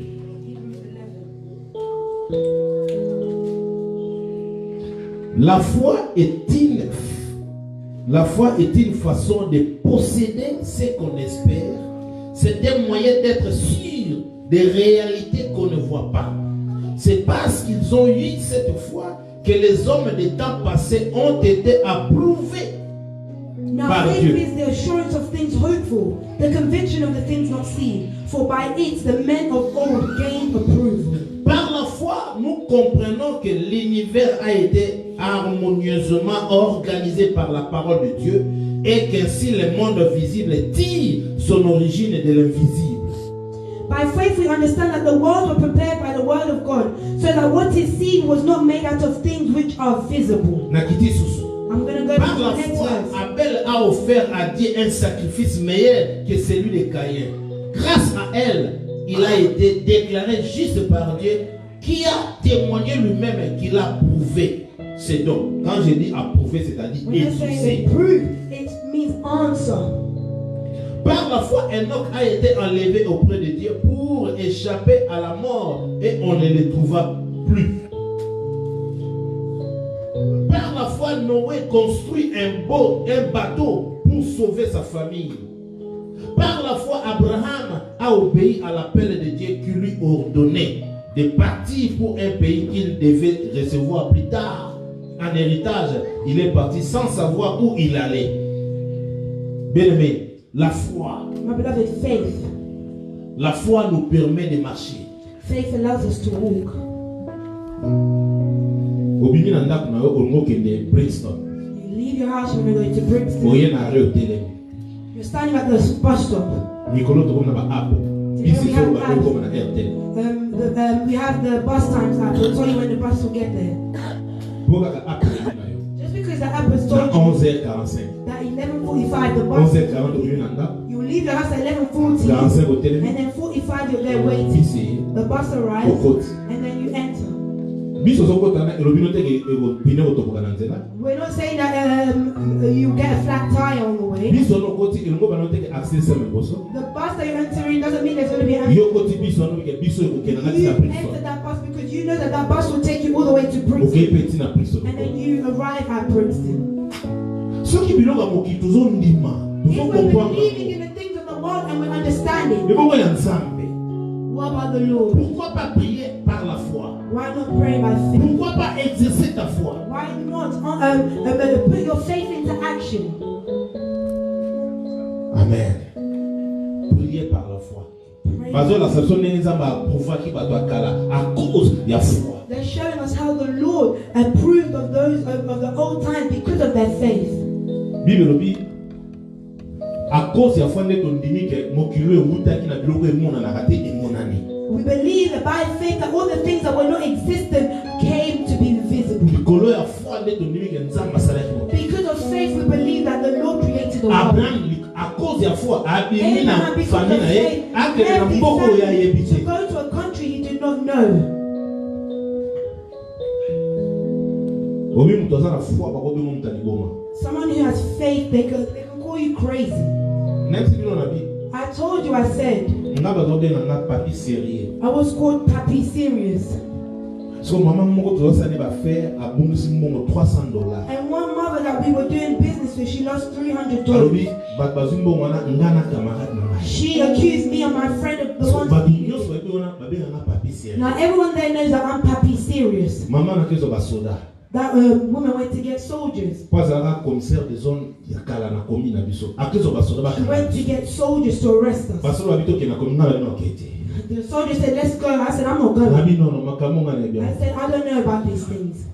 La foi est une façon de posséder ce qu'on espère. C'est un moyen d'être sûr des réalités qu'on ne voit pas. C'est parce qu'ils ont eu cette foi que les hommes des temps passés ont été approuvés Now par faith Dieu. is the assurance of things hoped for, the conviction of the things not seen. For by it the men of old gained approval. Par la foi, nous comprenons que l'univers a été harmonieusement organisé par la parole de Dieu et qu'ainsi le monde visible tire son origine de l'invisible. By faith we understand that the world was prepared by the word of God, so that what is seen was not made out of things which are visible. Nakiti Susu. I'm going to go Par to la the next foi, verse. Abel a offert à Dieu un sacrifice meilleur que celui de Caïn. Grâce à elle, il a été déclaré juste par Dieu, qui a témoigné lui-même qu'il a prouvé ses dons. Quand je dis approuvé, c'est-à-dire When I say exaucé. prove, it means answer. Par la foi, Enoch a été enlevé auprès de Dieu pour échapper à la mort et on ne le trouva plus. Par la foi, Noé construit un bateau pour sauver sa famille. Par la foi, Abraham a obéi à l'appel de Dieu qui lui ordonnait de partir pour un pays qu'il devait recevoir plus tard. En héritage, il est parti sans savoir où il allait. Bien-aimé, la foi. My beloved, faith. La foi nous permet de marcher. Faith allows us to walk. Obimi na ndako na yo olingo kende Brixton. You leave your house when you're going to Brixton. Oye na arrêt hotel. You're standing at the bus stop. Nikolo to comme na ba app. Bisi so ba ko comme na RTL. We have the bus times app. It'll tell you when the bus will get there. Boga ka app na yo. Just because the app has Na told you 11h45. that 11:45 the bus, 11h40 obimi na ndako. you leave your house at 11:40, 45 hotel. and then 45 you're there waiting. Bisi The bus arrives, okoti. and then you enter. Biso so kota na elobino te ke pine otokoka na nzela. We're not saying that you get a flat tire on the way. Biso no koti elongo ba no te ke access me boso. The bus that you're entering doesn't mean there's going to be an Yo koti biso no ke biso ko ke na ngati You na Brixton. enter that bus because you know that that bus will take you all the way to Okay, Brixton, peti na Brixton. and then you arrive at Brixton. Soki biloko moki tozo ndima. If Tozo we're comprendre. believing in the things of the world and we're understanding, Ebo ya nzambe. what about the Lord? Pourquoi pas prier par la foi? Why not pray by faith? Pourquoi pas exercer ta foi? Why not put your faith into action? Amen. Prier par la foi. Pray. Parce que la section n'est pas prouver qui va doit kala à cause de la foi. They're showing us how the Lord approved of those of the old times because of their faith. Bible dit à cause de la foi n'est on dit que mokilo e muta ki na biloko e mona na kate e monani. We believe that by faith that all the things that were not existent came to be visible. Likolo ya foi n'est on dit que nzamba sala ki. Because of faith, we believe that the Lord created the world. Abraham à cause de la foi abimi na Abraham, because of famille na ye faith, akele na left his mboko ya family to yebite. go to a country he did not know. Omi mutu aza na foi bako bengo mutu aliboma. Someone who has faith, they can call you crazy. Next bino na bi. I told you, I said, Nga bazobenga nga papi sérieux. I was called Papi Serious. So maman moko tozosani ba faire abungisi mbongo $300. And one mother that we were doing business with, she lost $300. Alobi bato bazwi mbongo wana nga na camarade na ngai. She accused me and my friend of the So one bato stealing. nyonso bayebi wana babenga nga papi sérieux. Now everyone there knows that I'm Papi Serious. Mama nakezo basoda. That woman went to get soldiers. Po azalaka commissaire de zone ya kala na komi na biso. Akezo basoda She went to bakanga. get soldiers to arrest us. Basoda babi toke na komi nga babi na okete. The soldier said, let's go. I said, I'm not going. Nabi nono makambo nga na ebi. I said, I don't know about these things.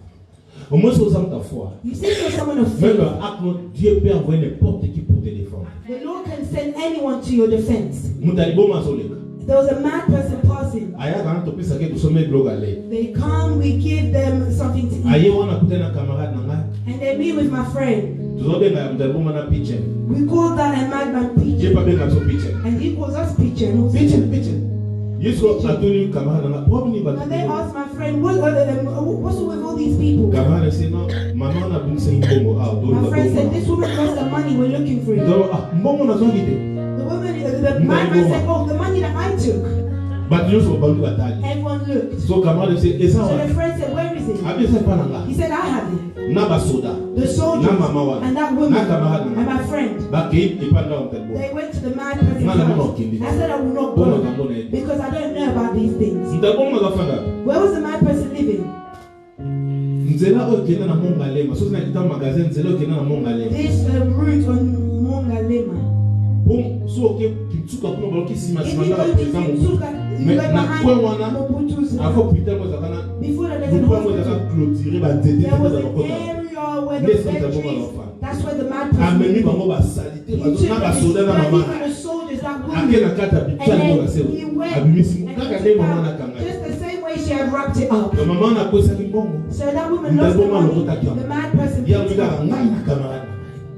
Au moins so ozanga ta foi. You see, you're someone of Même faith. acte Dieu peut envoyer n'importe qui pour te défendre. The Lord can send anyone to your defense. Mutu aliboma azoleka. There was a mad person passing. Aya kana topesa ke kusome blog ale. They come, we give them something to Aye eat. wana kutana camarade nanga. And they meet with my friend. Tuzobenga mtaliboma na pitchen. We call that a madman Je pigeon. pa benga so pitchen. And he calls us pigeon. also. Pitchen. Yeso atuni camarade nanga. Wabuni ba. And they asked my friend, what's up with all these people? Camarade say no, mama na bunsa imbongo ah do My friend said, this woman lost the money, we're looking for it. Do ah mbongo na zongi de. The madman said, oh, the money that I took. But you so balu batali. Everyone looked. So camarade say esa So wa. the friend said, where is it? Abi sa pa nanga. He said, I have it. Na ba soda. The soldiers Na mama wa. and that woman Na camarade and nanga. my friend. Ba ke ipanda mtaliboma. They went to the mad person's Ngala mbona house. ukimbi. I said I will not Mbona go kambona eti. because I don't know about these things. Mtaliboma kafanga. Where was the mad person living? Nzela okenda na Mongalema. So zina kita magazine nzela okenda na Mongalema. This route on Mongalema. Bon, so ke kitsuka kuna baloki sima If sima you na go to president Mobutu. Kinsuka, you Mais go na behind kwe wana Mobutu's afo putain mo zakana. before the desert Mobutu mo hospital. zaka clôturer ba nzete There was za an bakota. area where Yes, the dead Mr. trees. Boma That's where the mad person Ameni lived. bango ba salite He ba took na ba his soda na blood, mama. even the soldiers that Ake wounded. na kata And bitan mo na then sebo. he went Abimisi and kaka took ne it mama na out kanga. just the same way she had wrapped it up. Na mama na kwesa kimbongo. So that woman lost the Mtaliboma money. lokota kiam. The mad person Ya picked it uliga up. ngai na camarade.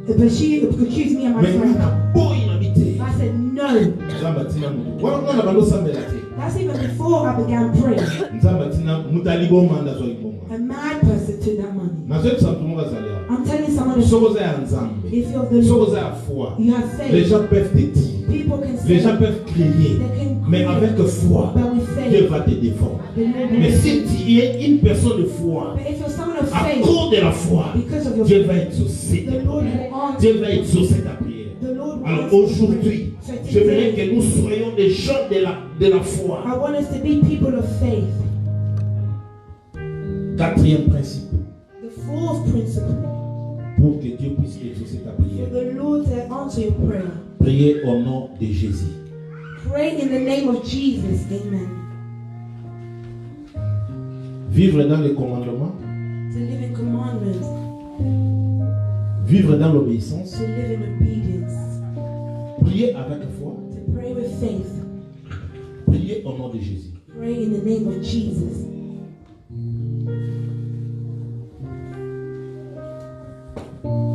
But she accused me and my Mais friend. na boy na bite. I said, no. Nzamba tina mo. Wana balo sambela te. That's even before I began praying. Nzamba tina mutaliboma nda zo ibonga. A mad person took that money. Na zo tsamuka zalia. I'm telling someone, Sokoza ya nzambe. if you're of the Lord, Sokoza ya foi. you have Les faith. gens peuvent te dire. People can Les say, gens peuvent crier. they can Mais cry, avec foi, but with Dieu faith, va te défendre. the Lord will Mais help si you. tu es une personne de foi, But if you're someone of à faith, cause de la foi, because of your Dieu faith, va exaucer the tes Lord prières. will answer. Dieu va exaucer ta prière. The Lord will Alors answer your aujourd'hui, prayer. So j'aimerais today, que nous soyons des gens de la foi. I want us to be people of faith. Quatrième principe, The fourth principle, pour que Dieu puisse exaucer ta for prière. the Lord to answer your prayer. Priez au nom de Jésus. Pray in the name of Jesus. Amen. Vivre dans les commandements, To live in commandments, vivre dans l'obéissance, to live in obedience, prier avec foi, to pray with faith. prier au nom de Jésus. Pray in the name of Jesus.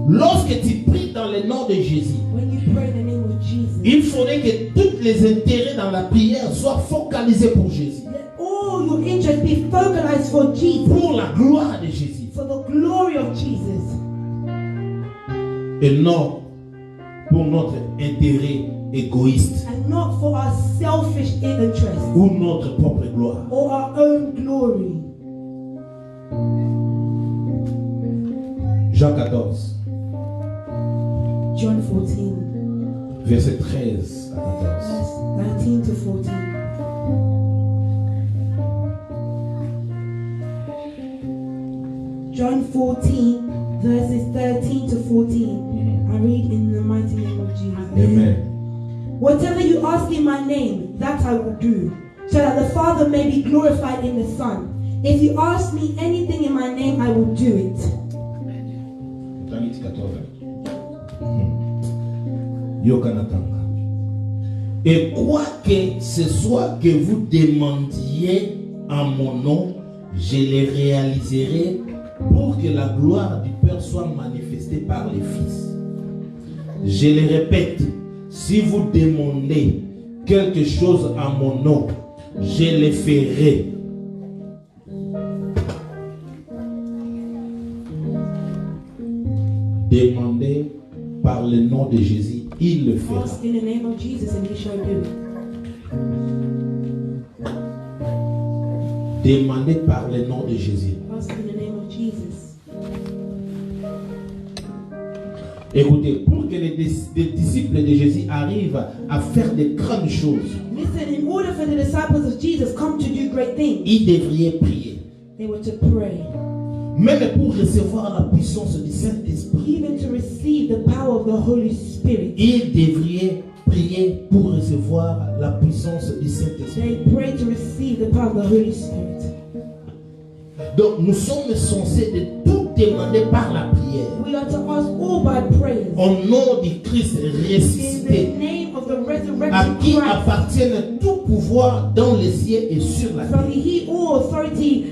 Lorsque tu pries dans le nom de Jésus, When you pray in the name of Jesus, il faudrait que tous les intérêts dans la prière soient focalisés pour Jésus, let all your interest be focalized for Jesus, pour la gloire de Jésus, for the glory of Jesus, et non pour notre intérêt égoïste and not for our selfish interest ou notre propre gloire. or our own glory. Jean 14, John 14, verset 13 à 14. verse 13 to 14. John 14, verses 13 to 14. I read in the mighty name of Jesus. Amen. Whatever you ask in my name, that I will do, so that the Father may be glorified in the Son. If you ask me anything in my name, I will do it. Tamit 14. Yokanatanga. Et quoi que ce soit que vous demandiez en mon nom, je les réaliserai pour que la gloire du Père soit manifestée par les Fils. Je le répète, si vous demandez quelque chose en mon nom, je le ferai. Demandez par le nom de Jésus, il le fera. Ask in the name of Jesus and he shall do it. Demandez par le nom de Jésus. Ask in the name of Jesus. Écoutez, pour que les disciples de Jésus arrivent à faire de grandes choses, Listen, in order for the disciples of Jesus come to do great things, ils devraient prier. they were to pray. Même pour recevoir la puissance du Saint-Esprit, Even to receive the power of the Holy Spirit, ils devraient prier pour recevoir la puissance du Saint-Esprit. they pray to receive the power of the Holy Spirit. Donc nous sommes censés de tout demander par la prière. We are to ask all by prayers Au nom du Christ in the ressuscité. name name of the à resurrected qui Christ. appartiennent tout pouvoir dans les cieux et sur la From terre. he, all authority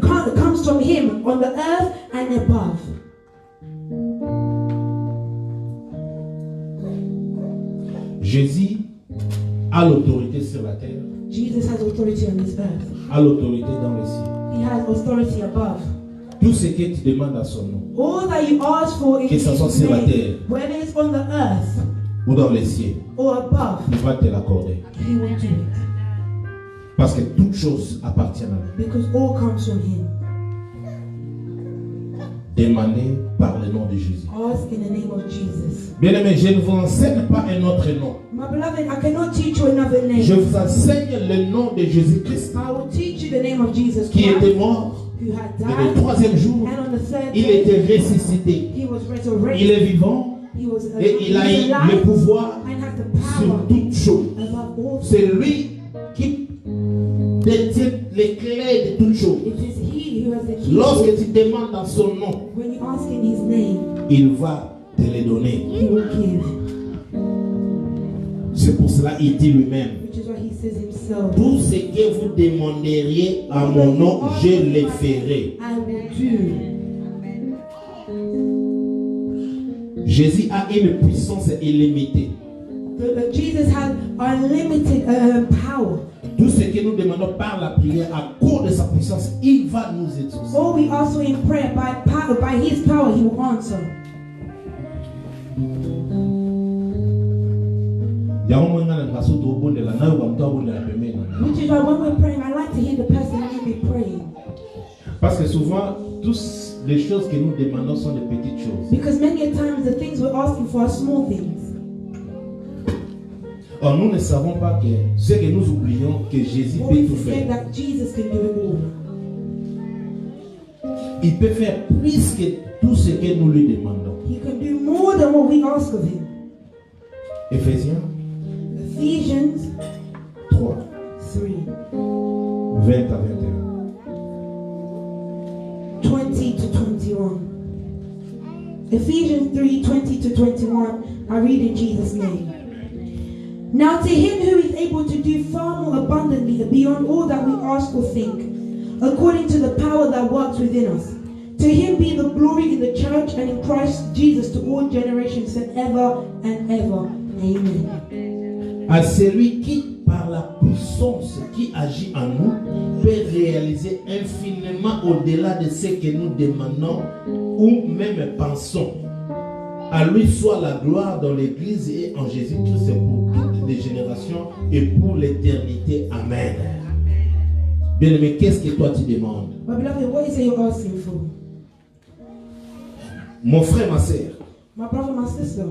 comes from him on the earth and above. Jésus a l'autorité sur la terre, Jesus has authority on this earth. a l'autorité dans les cieux. He has authority above. Tout ce que tu demandes à son nom, All that you ask for in Que ça soit His sur la name, terre. whether it's on the earth ou dans les cieux, or above, il va te l'accorder. He will do it. Parce que toutes choses appartiennent à lui. Because all comes from Him. Demandez par le nom de Jésus. Ask in the name of Jesus. Bien-aimé, je ne vous enseigne pas un autre nom. My beloved, I cannot teach you another name. Je vous enseigne le nom de Jésus-Christ, I will teach you the name of Jesus qui Christ, était mort, who had et le died, troisième jour, and on the third il day, était ressuscité. He was Il resurrected. est vivant He was et il a eu le alive pouvoir and has the sur power toutes choses. above all. C'est lui qui détient les clés de toutes choses. It is He who has the key. Lorsque tu demandes dans son nom, When you ask in His name, il va te les donner. He will give. C'est pour cela qu'il dit lui-même, Which is what He says Himself. tout ce que vous demanderiez à mon nom, je le ferai. I will do. Jésus a une puissance illimitée. Jesus has unlimited power. Tout ce que nous demandons par la prière, à cause de sa puissance, il va nous exaucer. All we ask for in prayer, by His power, He will answer. Which is why when we're praying, I like to hear the person who be praying. Parce que souvent, toutes les choses que nous demandons sont des petites choses. Because many a times the things we're asking for are small things. Or, nous ne savons pas que ce que nous oublions, que Jésus But peut we tout forget faire. that Jesus can do it all. Il peut faire plus que tout ce que nous lui demandons. He can do more than what we ask of Him. Éphésiens Ephesians 3, 3, 20 à 21. 20 to 21. Ephesians 3, 20 to 21. I read in Jesus' name. Now to Him who is able to do far more abundantly beyond all that we ask or think, according to the power that works within us. To Him be the glory in the church and in Christ Jesus to all generations forever and ever. Amen. À celui qui, par la puissance qui agit en nous, peut réaliser infiniment au-delà de ce que nous demandons ou même pensons. À lui soit la gloire dans l'Église et en Jésus-Christ pour toutes les générations et pour l'éternité. Amen. Bien-aimé, qu'est-ce que toi tu demandes? My beloved, what is it you're asking for? Mon frère, ma sœur, My brother, my sister,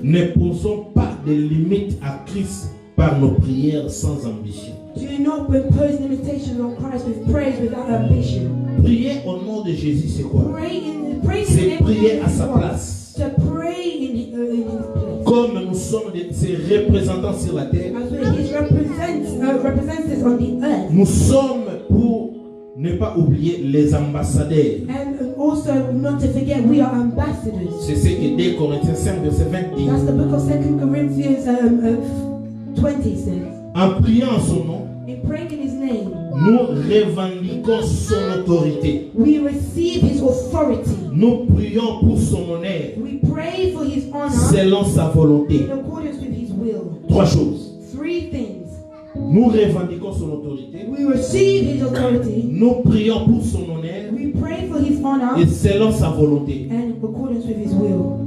ne posons pas de limites à Christ par nos prières sans ambition. do not impose limitations on Christ with praise without ambition. Prier au nom de Jésus, c'est quoi? Pray in the C'est name of prier Jesus à sa Christ. place. To pray in His place. Comme nous sommes ses représentants sur la terre, As well, He represents on the earth. nous sommes pour ne pas oublier les ambassadeurs. And also, not to forget, we are ambassadors. C'est ce que 2 Corinthiens 5, verset 20 dit. That's the book of 2 Corinthians 20 says. En priant en son nom, In praying in His name, nous revendiquons son autorité. we receive His authority. Nous prions pour son honneur, We pray for His honor selon sa volonté. in accordance with His will. 3 choses. 3 things. Nous revendiquons son autorité. We receive His authority. Nous prions pour son honneur We pray for His honor et selon sa volonté. and in accordance with His will.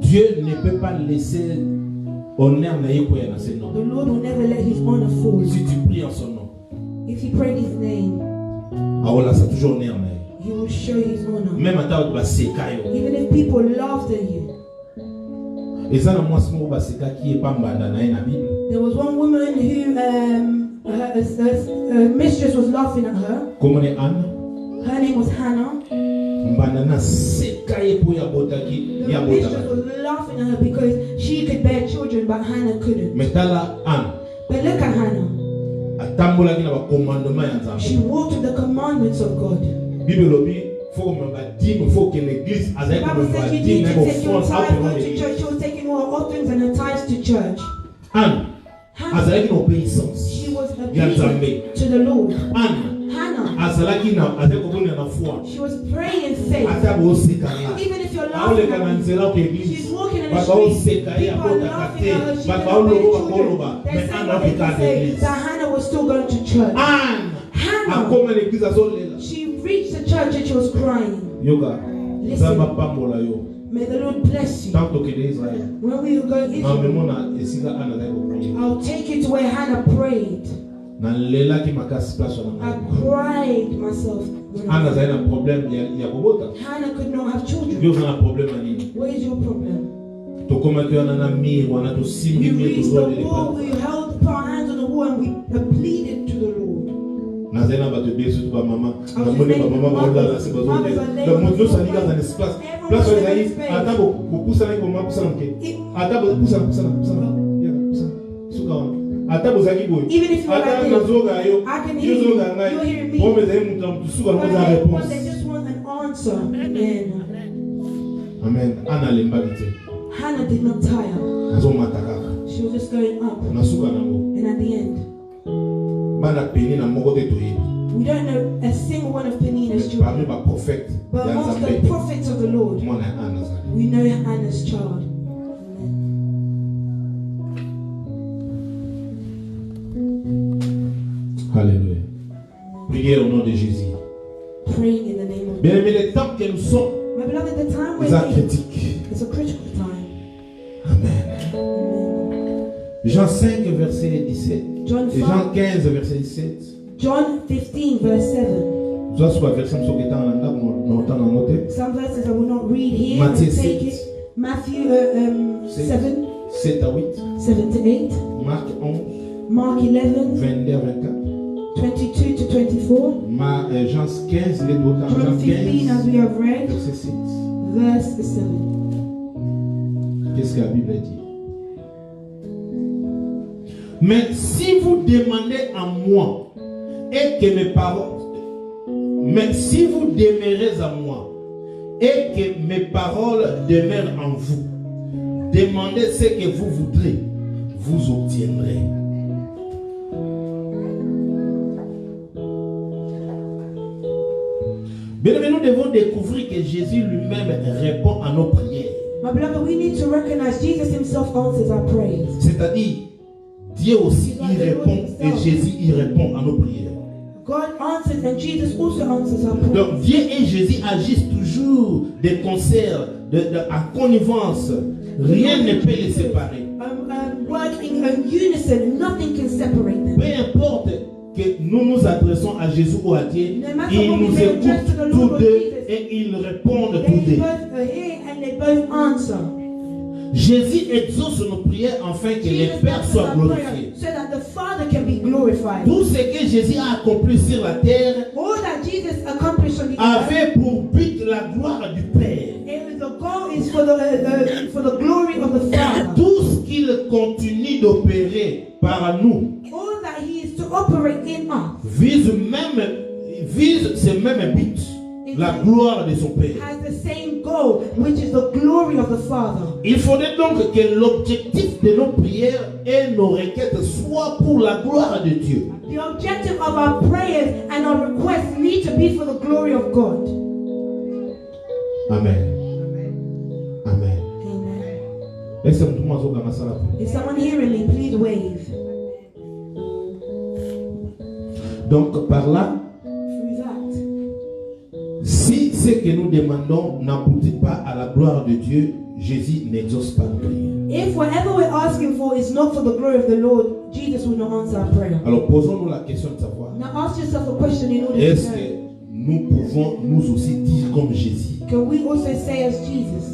Dieu ne peut pas laisser honneur na ye koya na ses noms. The Lord will never let His honor fall. Si tu pries en son nom, If you pray His name, alors là c'est toujours honneur na ye. He will show His honor. Même ata baseka yo. Even if people laughed at you. Eza na mwasi moko baseka ki epambanda na ye na Bible. There was one woman who her mistress was laughing at her. Comment est Anne? Her name was Hannah. Mbanda na seka ye po ya botaki The ya mistress botaka. was laughing at her because she could bear children, but Hannah couldn't. Metala Anne. But look at Hannah. Atambolaki na ba commandement ya Nzambe. She walked with the commandments of God. Bible lobi faut que mba dîme, faut que l'église The azali Bible ko says mba you need dîme to ko take your fonds tithe, out go dans to l'église. church. She was taking all her offerings and her tithes to church. Anne, Hannah, azalaki na obéissance. she was Ya Nzambe. obedient to the Lord. Anne, Hannah, azalaki na foi. she was praying in faith. Ata bosekanga. Even if you're Aoleka na laughing, nzela ko église. she's walking in the Bato street. baoseka ye People are akotaka laughing te. at her. She Bato didn't obey baoloba children. bakoloba. They're Mais saying Anne what they apeka can say. l'église. That Hannah was still going to church. Anne Hannah, akoma l'église azolela. she reached the church and she was crying. Yoka. Listen. Nzambe apambola yo. May the Lord bless you. Tant tokende Israël. When we go to Israel, Mamemona esika Anne azali koprier. I'll take you to where Hannah prayed. Nalelaki makasi place I wana. cried myself. when I- Anne azali na problème ya kobota. Hannah could not have children. Yo na problème ya nini? What is your problem? Tokomaki wana na mir wana tosimbi We mir reached the tozoleli wall, pa. we held put our hands on the wall and we pleaded to the Lord. Nazali na bato ebele surtout bamama. I was Namoni thinking bamama baolala se mothers are bazolela. laying Donc on moto the nyonso alingi floor. aza na espace. Everyone Place was oyo ezali in space. ata bopusanaki koma pusana moke. It- Ata bopusana suka wana. Ata bozalaki boye. Even if you are Ata like nazoga yo. I can Yo hear you. zoga ngai. You're hearing me. Bombe ezali mutu na mutu suka But nango eza they réponse. just want an answer. Amen. Amen. Ana alembaki te. Hannah did not tire. Azomata kaka. She was just going up. Na suka nango. And at the end, Bana peni na moko te toyebi. we don't know a single one of Penina's children. Parmi ba prophète But ya amongst the Nzambe. prophets of the Lord, Mwana ya Anne azali. we know Hannah's child. Alléluia. Priez au nom de Jésus. Praying in the name of Bien aimé, les temps que nous sommes, My beloved, the time we're ils sont in, critiques. it's a critical time. Amen. Amen. Jean 5, verset 17. John Et 5, Jean 15, verset 17. John 15, verse 7. Soit sur la version qui est en langue, nous entendons noter. Some verses I will not read here. Matthieu but take 7. it. Matthew 7, 7 à 8. 7 to 8. Marc 11, Mark 11, 22 à 24. 22 to 24. Jean 15, les deux temps. John Jean 15, as 15, we have read, verset 6. verse 7. Qu'est-ce que la Bible dit? Mais si vous demandez à moi et que mes paroles, mais si vous demeurez à moi et que mes paroles demeurent en vous, demandez ce que vous voudrez, vous obtiendrez. Bien aimé, nous devons découvrir que Jésus lui-même répond à nos prières. My beloved, we need to recognize Jesus himself answers our prayers. C'est-à-dire, Dieu aussi il répond et Jésus il répond à nos prières. God answers and Jesus also answers our prayers. Donc Dieu et Jésus agissent toujours de concert, en connivence. Rien ne peut les séparer. Working in unison, nothing can separate them. Peu importe que nous nous adressons à Jésus ou à Dieu, No matter ils what nous we may address to the écoutent Lord tous or deux Jesus, et ils répondent They tous deux. both are here and they both answer. Jésus exauce nos prières afin que le Jesus Père answers soit our glorifié. prayer so that the Father can be glorified. Tout ce que Jésus a accompli sur la terre All that Jesus accomplished on the earth, avait pour but la gloire du Père. the goal is for the glory of the Father. Tout ce qu'il continue d'opérer par nous All that He is to operate in us vise ce même but, la gloire de son Père. has the same goal, which is the glory of the Father. Il faudrait donc que l'objectif de nos prières et nos requêtes soit pour la gloire de Dieu. The objective of our prayers and our requests need to be for the glory of God. Amen. Amen. Amen. Est-ce que tout le monde a ça? Is someone hearing me? Please wave. Donc par là, Through that, si ce que nous demandons n'aboutit pas à la gloire de Dieu, Jésus n'exauce pas nos prières. if whatever we're asking for is not for the glory of the Lord, Jesus will not answer our prayer. Alors posons-nous la question de savoir, Now ask yourself a question in order est-ce to que know. nous pouvons nous aussi dire comme Jésus, Can we also say as Jesus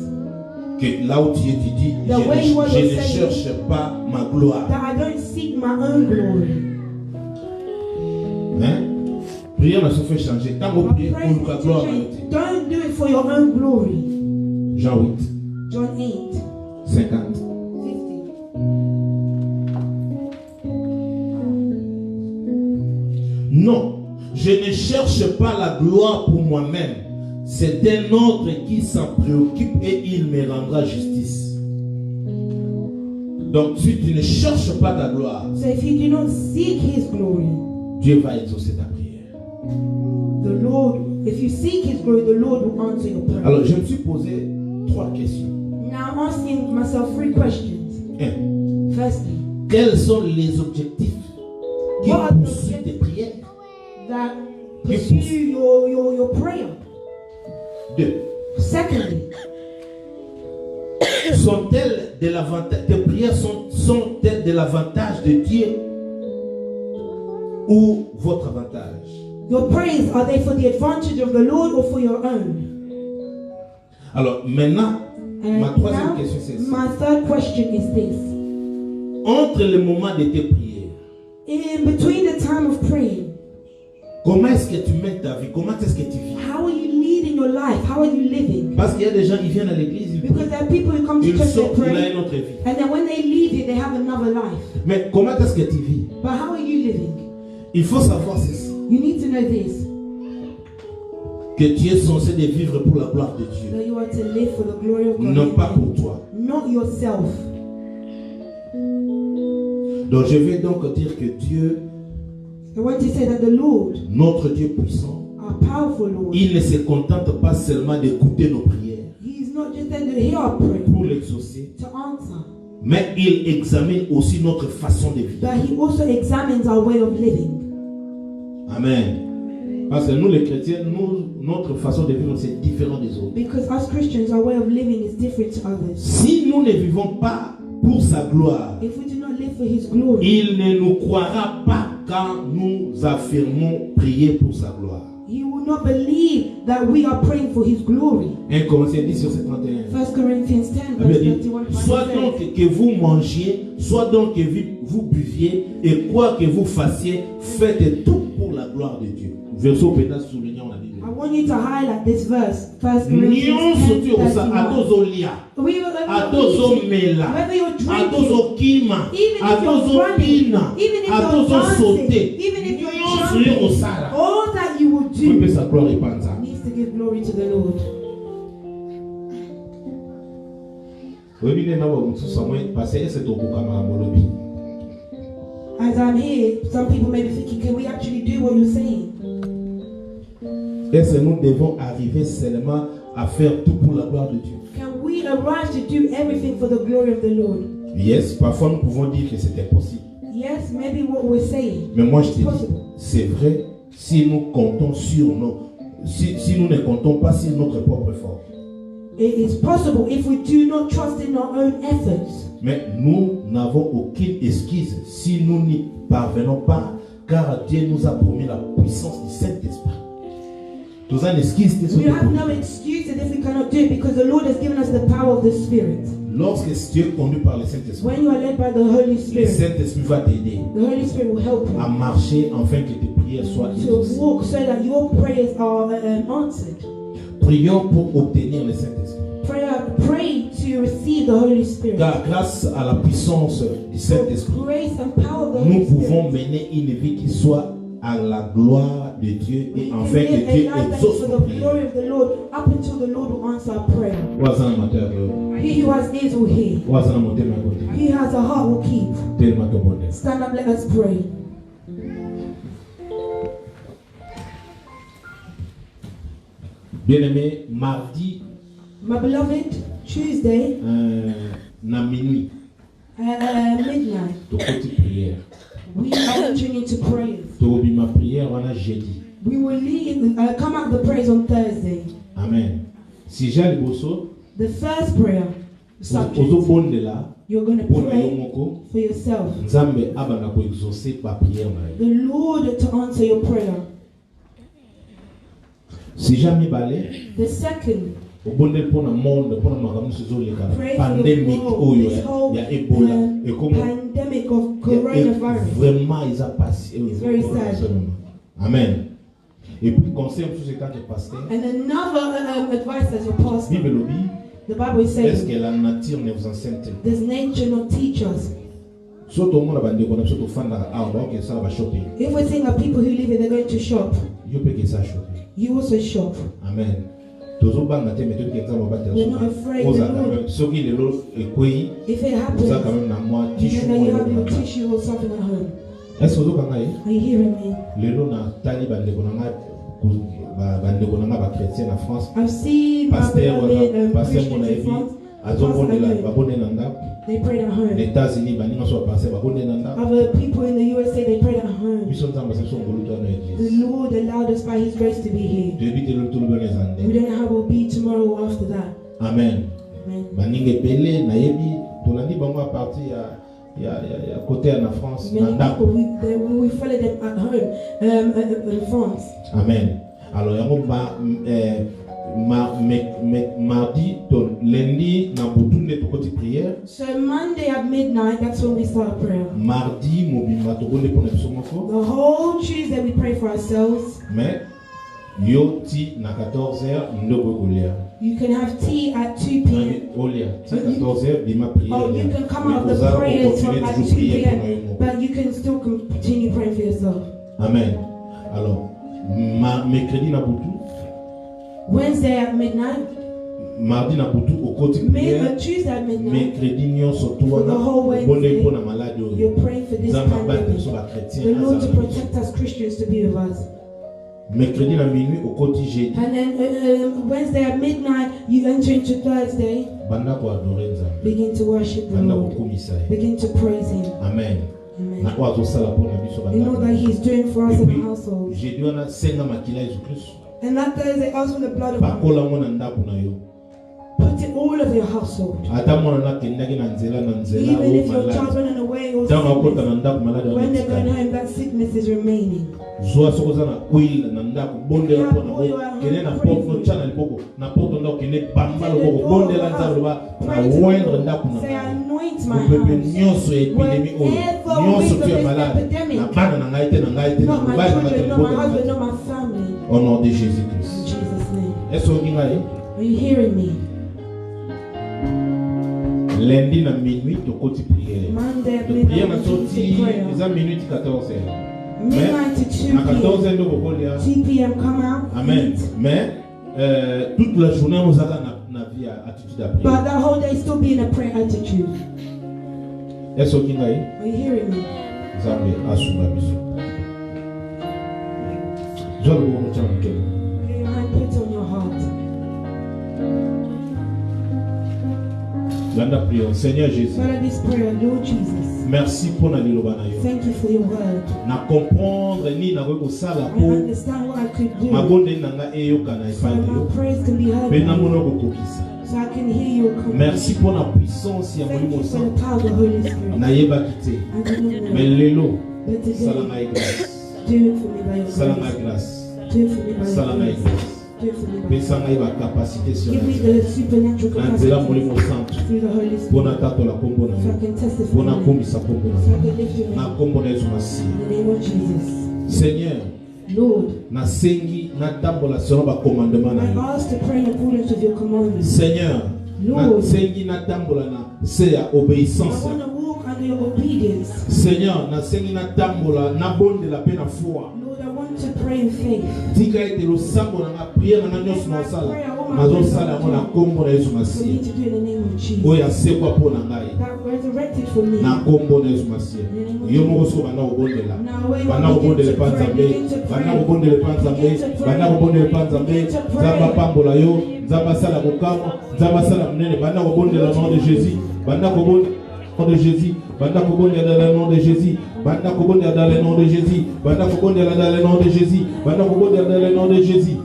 que là où tu es, tu dis, The way you want je to ne say cherche pas ma gloire. that I don't seek my own glory? Hein? Prière ne se fait changer. Tant que Our prier prayers pour la need gloire to de change. Dieu. Don't do it for your own glory. Jean 8, John 8, 50. 50. Non, je ne cherche pas la gloire pour moi-même. C'est un autre qui s'en préoccupe et il me rendra justice. Donc, si tu ne cherches pas ta gloire, So if you do not seek His glory, Dieu va exaucer ta prière. the Lord, if you seek His glory, the Lord will answer your prayer. Alors, je me suis posé 3 questions. Now I'm asking myself 3 questions. 1. Firstly, Quels sont les objectifs qui What are the poursuivent tes prières? that pursue your prayer. 2. Secondly, Sont-elles de l'avantage, tes prières sont-elles de l'avantage de Dieu ou votre avantage? your prayers, are they for the advantage of the Lord or for your own? Alors maintenant, And ma troisième now, question c'est ça. my third question is this. Entre le moment de tes prières, In between the time of praying, comment est-ce que tu mènes ta vie? Comment est-ce que tu vis? how are you leading your life? How are you living? Parce qu'il y a des gens qui viennent à l'église, ils Because prient, there are people who come to ils church, they sortent, il a pray, une autre vie. and then when they leave here, they have another life. Mais comment est-ce que tu vis? But how are you living? Il faut savoir ceci, You need to know this, que tu es censé de vivre pour la gloire de Dieu, that you are to live for the glory of God, non pas pour toi. not yourself. Donc je vais donc dire que Dieu, I want to say that the Lord, notre Dieu puissant, our powerful Lord, il ne se contente pas seulement d'écouter nos prières He is not just there to hear our prayer, pour l'exaucer, to answer, mais il examine aussi notre façon de vivre. but He also examines our way of living. Amen. Parce que nous les chrétiens, notre façon de vivre c'est différent des autres. Because us Christians, our way of living is different to others. Si nous ne vivons pas pour sa gloire, If we do not live for His glory, il ne nous croira pas quand nous affirmons prier pour sa gloire. He will not believe that we are praying for His glory. 1 Corinthiens 10 sur 31. 1 Corinthians 10, La Bible verse dit, 31. soit donc que vous mangiez, soit donc que vous buviez, et quoi que vous fassiez, faites tout pour la gloire de Dieu. Verset peut-être soulignant la Bible. I want you to highlight this verse. 1 Nyonso Corinthians 10, tu osa 31. atozolia, We will atozomela, whether you're drinking, atozokima, even if you're running, atozopina, even if you're dancing, atozosote, even if you're nyonso yo jumping, osala. all that you will Fais do sa gloire epanza. needs to give glory to the Lord. Oyebi nde na ba mosusu amwe parce ese tokokama molobi. As I'm here, some people may be thinking, can we actually do what you're saying? Est-ce que nous devons arriver seulement à faire tout pour la gloire de Dieu? Can we arrive to do everything for the glory of the Lord? Yes, parfois nous pouvons dire que c'est impossible. Yes, maybe what we're saying. Mais moi je te dis, Possible. c'est vrai si nous comptons sur si nous ne comptons pas sur notre propre effort. It is possible if we do not trust in our own efforts. Mais nous n'avons aucune excuse si nous n'y parvenons pas, car Dieu nous a promis la puissance du Saint-Esprit. Nous avons une excuse de ce We have que- no excuses if we cannot do it because the Lord has given us the power of the Spirit. Lorsque tu es conduit par le Saint-Esprit, When you are led by the Holy le Spirit, Saint-Esprit va t'aider the Holy Spirit will help à you marcher afin que tes prières soient to exaucées. walk so that your prayers are answered. Prions pour obtenir le Saint-Esprit. Pray to receive the Holy Spirit. Car grâce à la puissance du Saint-Esprit, Grace and power of the nous Holy pouvons Spirit. mener une vie qui soit à la gloire de Dieu We et can afin live que a Dieu life that is exauce for nos the prières. glory of the Lord up until the Lord will answer our prayer. Wazana mater, He who has ears will hear. wazana motema kote. He who has a heart will keep. Tellement ton bonheur. Stand up, let us pray. Bien-aimé, mardi, My beloved, Tuesday, na minuit, midnight, tokoti prière. we are entering into prayers. Tobima prière wana jeudi. We will leave, come out the prayers on Thursday. Amen. Si j'ai liboso, The first prayer subject, ozobondela you're going to pona yo pray moko, for yourself. Nzambe abanda ko exaucer pa prière na yo. The Lord to answer your prayer. Si jamais balé, The second, obondel pona monde, pona makambo sezoleka pray for the pandemic world, oyo this whole ya Ebola. Et comme pandemic of coronavirus. vraiment ils ont passé. It's very sad. Amen. Et puis conseil tout ce quand que pasteur, And another advice as your pastor, Bible lobby, the Bible is est-ce saying, que la nature ne vous enseigne-t-elle? does nature not teach us? Surtout au monde bande qu'on a surtout fan dans ah donc ça va shopping. If we're seeing of people who live it, they're going to shop. Yo peut que ça shopping. You also shop. Amen. tozobanga te mais toki nzambe abata We're not afraid. oza The quand Lord, même soki lelo ekwei if it oza happens, quand même na mwa you tishu know that you have your moko tissue or something at home. est-ce que ozokanga ye Are you hearing me? lelo natali bandeko na nga bandeko na nga bachrétien na France I've seen paster wana paster Christians mona in yebi France. azobondela babonde na ndako They prayed at na home. États-Unis baninga so bapaster babonde na ndako Other people in the USA, they prayed at home. biso nzambe asebiso ngolu to na The église Lord allowed us by His grace to be here. toyebi te lelo tolobi wana eza We nde don't know how we'll be tomorrow or after that. amen Amen. baninga ebele nayebi tolandi bango aparti ya kote ya na France na Many ndako people, we follow them at home in France. amen alors yango mardi to lundi na butu nde tokoti prière So Monday at midnight, that's when we start prayer. mardi mobimba tokonde mpona biso moko The whole Tuesday we pray for ourselves. mais yo ti na 14h ndoko kolia You can have tea at 2 p.m. olia ti 14h bima prière Oh, you can come out of the prayers from at 2 p.m. But you can still continue praying for yourself. amen alors mercredi na butu Wednesday at midnight, mardi na butu okoti prière Tuesday at midnight, mercredi nyonso to For the whole wana Wednesday, bonde mpona malade oyo you're praying for this nzambe abate pandemic. biso The bachrétien Lord to protect us Christians to be with us. mercredi na minuit okoti jeudi And then Wednesday at midnight, you enter into Thursday, banda koadore nzambe begin to worship the banda Lord, kokumisa ye begin to praise Him. amen Amen. na oyo azosala mpona biso You know that He's doing for us in the household. jeudi wana senga makila yesu kristu And that Thursday, ask for the blood of God. pakola ngo na ndako na yo Put in all of your household. ata mwana nakendaki na nzela Even oyo if your child malade running away or ntango akota sickness, na ndako malade when they're going wana home, that sickness is remaining. zwa soki oza na oil na ndako bondela mpona ngo kende na porte notya na liboko na porte ndako kende bamba loboko bondela nzambe loba na wendre ndako na Say, ngai anoint my mopepe house. nyonso ya epidemi oyo nyonso tu ya malade na bana na ngai te na ngai te na Not my mobali na ngai te children, na not my liboko na husband, ngai not my family. au nom de jésus In christ Jesus' name. est-ce oki ngai Are you hearing me? lundi na minuit tokoti prière Monday at prière na midnight, soti we prayer. eza minute 14 Midnight to 2 na p.m. 14 nde kokolia 2 p.m. come out. amen mais toute la journée ozaka na vie ya attitude ya But prière that whole day still be in a prayer attitude. est-ce oki ngai Are you hearing me? nzambe asunga biso zwa loboko motya mokele Lay your hand, put it on your heart. landa prière seigneur jésus Follow this prayer, Lord Jesus. merci mpo na liloba na yo Thank you for your word. na comprendre nini nakoki kosala I mpo understand what I could do. mabondeli na ngai eyokana So epai na my yo prayers can be heard. mpe by namona you. okokokisa So I can hear your command. merci mpo na puissance ya Thank molimo you for saint the power of the Holy Spirit. nayebaki te I didn't mais know. lelo But sala today, ngai grâce do it for me by your sala ngai grace. grâce Do it for me by sala your ngai grace. grâce Do it for me by your pesa grace. ngai bacapacité Give me surnaturelle the supernatural na nzela molimo capacity santo through the Holy mpo na Spirit. tatola kombo na So yo I can testify. mpo na in komisa kombo na So I yo can lift your na name. kombo na yesu masiya In the name of Jesus. seigneur Lord, nasengi natambola selon bacommandement na I yo ask to pray in accordance with your commandments. seigneur Lord, nasengi natambola na se ya I obéissance want to walk under your obedience. seigneur nasengi natambola nabondela mpe na foi Lord, I want to pray in faith. tika ete losambo na nga priere na nga nyonso naosala nazosala yango na nkombo na yesu For me masiya to do in the name of Jesus. oyo asekwa mpo na ngai That resurrected for me. na nkombo na yesu masiya yo moko soko banda kobondela banda kobondela epa nzambe banda kobondela epa nzambe banda kobondela epa nzambe nzambe apambola yo nzambe asala kokamwa nzambe asala monene banda kobondela nom de jésus banda kobondela nom de jésus banda kobondela dans le nom de jésus banda kobondela dans le nom de jésus banda kobondela dans le nom de jésus banda kobondela dans le nom de jésus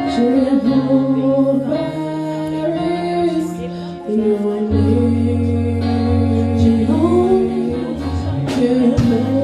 Jehovah is your name. Jehovah is your name.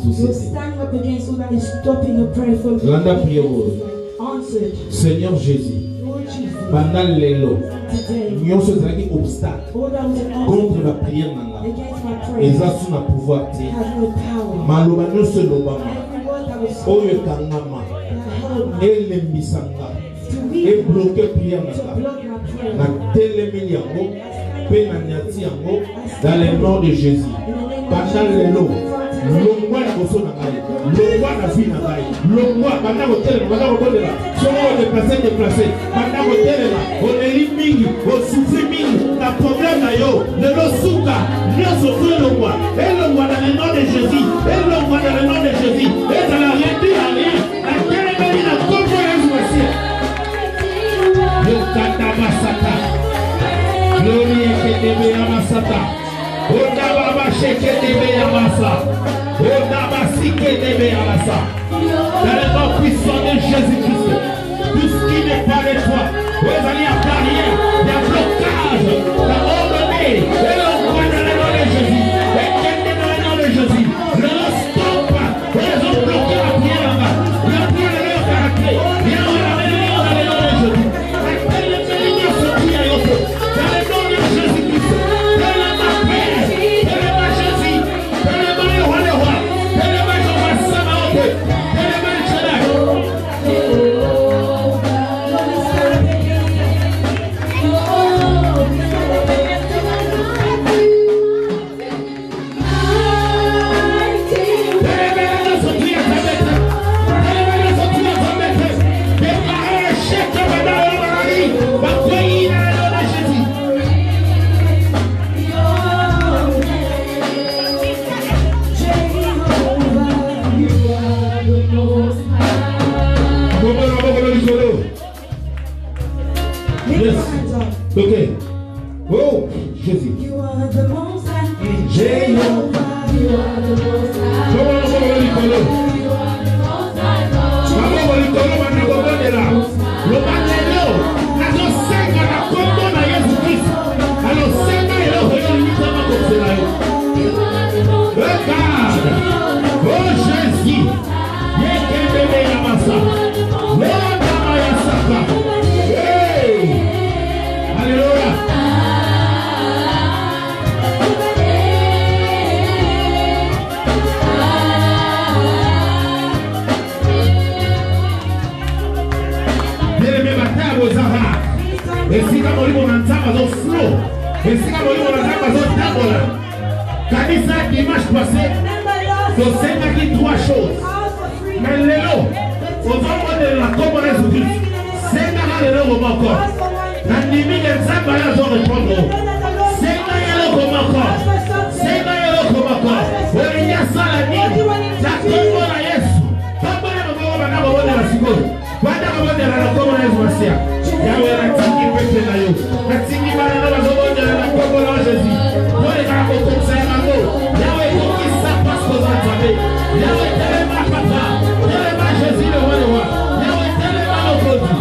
You're standing up against all that is stopping your prayer from answered. Seigneur Jésus, Lord Jesus, pendant l'élo, today, nous sommes un obstacle all that was an contre la obstacle prière. against my Et prayer ça, sous pouvoir. has no power. Maloba nous se lobama. Every word that was Oyo spoken kangama. that held me Et l'embisanga. to Et weaken, bloquer prière. to block my prayer. Na telemi yango, pe na nyati yango, dans le nom de Jésus. Pendant l'élo, longwa na boso na ngai, longwa na vie na ngai, longwa banda kotelela, banda kobondela, soko déplacé, banda kotelela, oneli mingi, osouffri mingi, na problème na yo, lelo suka, nyonso to elongwa, elongwa dans le nom de Jésus, elongwa dans le nom de Jésus, ezala réduit à rien, na telemeli na kombo ya Yesu Masiya. Yokata masata, gloria que debe ya masata. Oda baba sheke debe ya masa. Oda basike debe ya masa. Dans le nom puissant de Jésus-Christ, tout ce qui n'est pas de toi, vous allez à barrière, il y a blocage, la ordonnée, et l'on voit dans le nom de Jésus, et qu'elle est dans le nom de Jésus, le stop, ils ont bloqué la prière là-bas, la prière est leur caractère, et on va la mettre dans le nom de Jésus, et qu'elle est sortie à l'autre, dans le nom de Jésus-Christ, dans la paix, dans le nom de Jésus, dans le nom de roi des rois, dans le nom de Jehovah Sabaoth, dans le nom de Shaddai. Lift your hands up. Ok. Oh, Jésus. You are the most high. Jehovah. You are the most high. Remember last trois choses. house for free. Mais l'élo, ozomondela kombo na Yesu Kristo sengaka leloko moko nandimi ke nzambe ayo azorépondre senga eloko moko olingi asala nini na kombo na Yesu pambona maboko banda kobondela sikoyo banda kobondela na kombo na Yesu Masiya yawe natingi pepe na yo natingi bana na bazobondela na kombo na Jésus olekaka kokokisa ya bango yawe kokisa pasi kozala nzambe yawe telema papa telema Jésus le roi de roi yawe telema mokonzi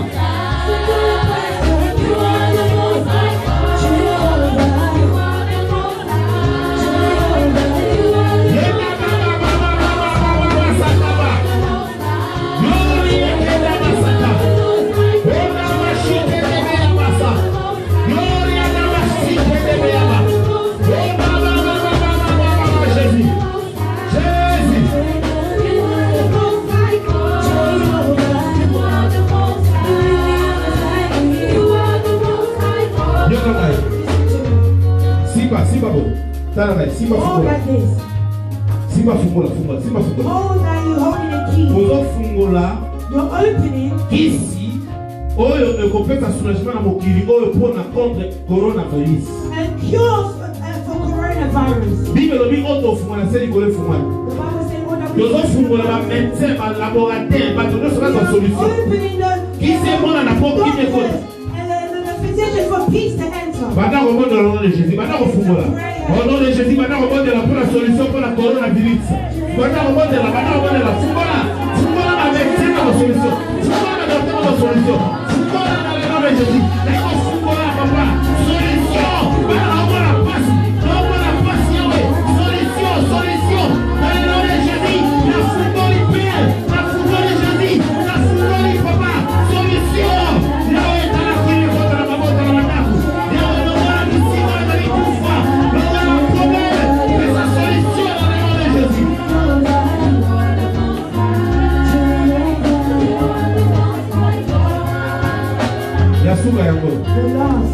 Hold like this. Hold that you holding a key. You're opening. Ici, oyo ekopesa soulagement na mokili oyo pona contre coronavirus. And cures for coronavirus. Bible lobi oto fungula seli kole fungula. The Bible says what Yozo fungula ba médecin ba laboratoire ba tono sera la solution. Opening the physician for peace to enter. Bata remonte au nom de Jésus. Bata refungula. Au nom de Jésus, bata remonte pour la solution pour la coronavirus. Bata remonte la fungula. Fungula na médecin na solution. Fungula na docteur na solution. Fungula na le nom de Jésus. La fungula papa. Solution. Bata remonte la passe. Remonte la passe yawe. Solution. Dans le nom de Jésus. La fungula père. La fungula Jésus. La fungula papa. Solution. Yawe tala kile kota na mabota na mandaku. Yawe no wana misima na mikufa. No wana problème. Mais sa solution dans le nom de Jésus. Yasuka yango. The last.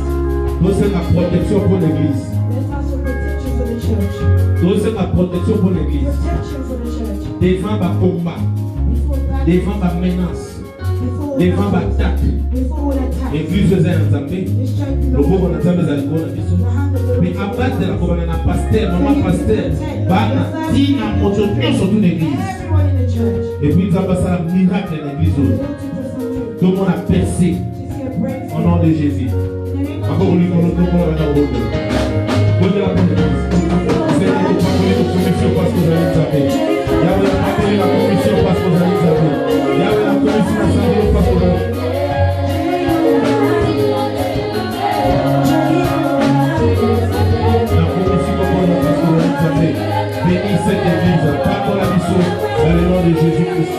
Nous sommes la protection pour l'église. Let's ask for protection for the church. Nous sommes la protection pour l'église. Protection for the church. Devant ma combat, Before that. devant ma menace, Before devant ma attaque. Before all attack. L'église est en Zambé. This church Le groupe en Zambé est en biso. Mais à base de la commande na pasteur, maman pasteur, bana dina moto surtout l'église. Everyone in the church. Et puis nous avons passé un miracle dans l'église. We want to perform it. Tout le monde a percé To see a au breakthrough. nom de Jésus. In the name of Encore lui, tout le monde va dans le monde. Bonne la connaissance. C'est la commission parce que vous allez savoir. Yahweh a appelé la commission parce que vous allez savoir. Yahweh a commission la santé parce que vous allez savoir. Bénis cette église, pas pour la mission, dans le nom de Jésus-Christ.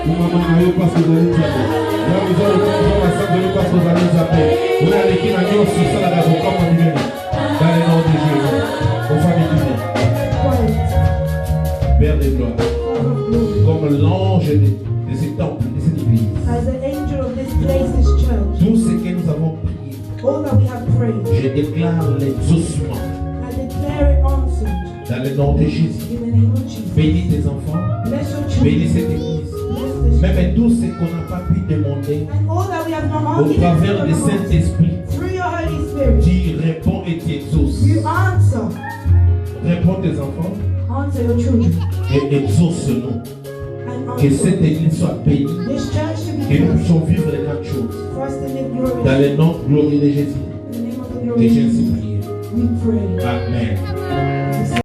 Pour maman Mario, parce que vous allez zapper. Là, vous allez la santé parce que vous allez zapper. Vous allez qui n'a pas sur ça, la raison, comme on dit, dans le nom de Jésus. Aux familles du bien. Père de gloire, comme l'ange de ce temple, de cette église. As the angel of this place, this church, Tout ce que nous avons prié, all that we have prayed, je déclare l'exaucement I declare it answered dans le nom de Jésus. in the name of Jesus. Bénis tes enfants, Bless your bénis children. cette église. Bless this church. Même tout ce qu'on n'a pas pu demander And all that we have not au asked, travers du Saint-Esprit, through your Holy Spirit, tu réponds et tu exauces. you answer. Réponds tes enfants Answer your children. et exauce-nous. And Que answer. cette église soit bénie, This church should be que nous blessed. puissions vivre les grandes choses. For us to live glorious. Dans le nom glorieux de Jésus, In the name of the que j'ai glorious, ainsi prié. we pray. Amen.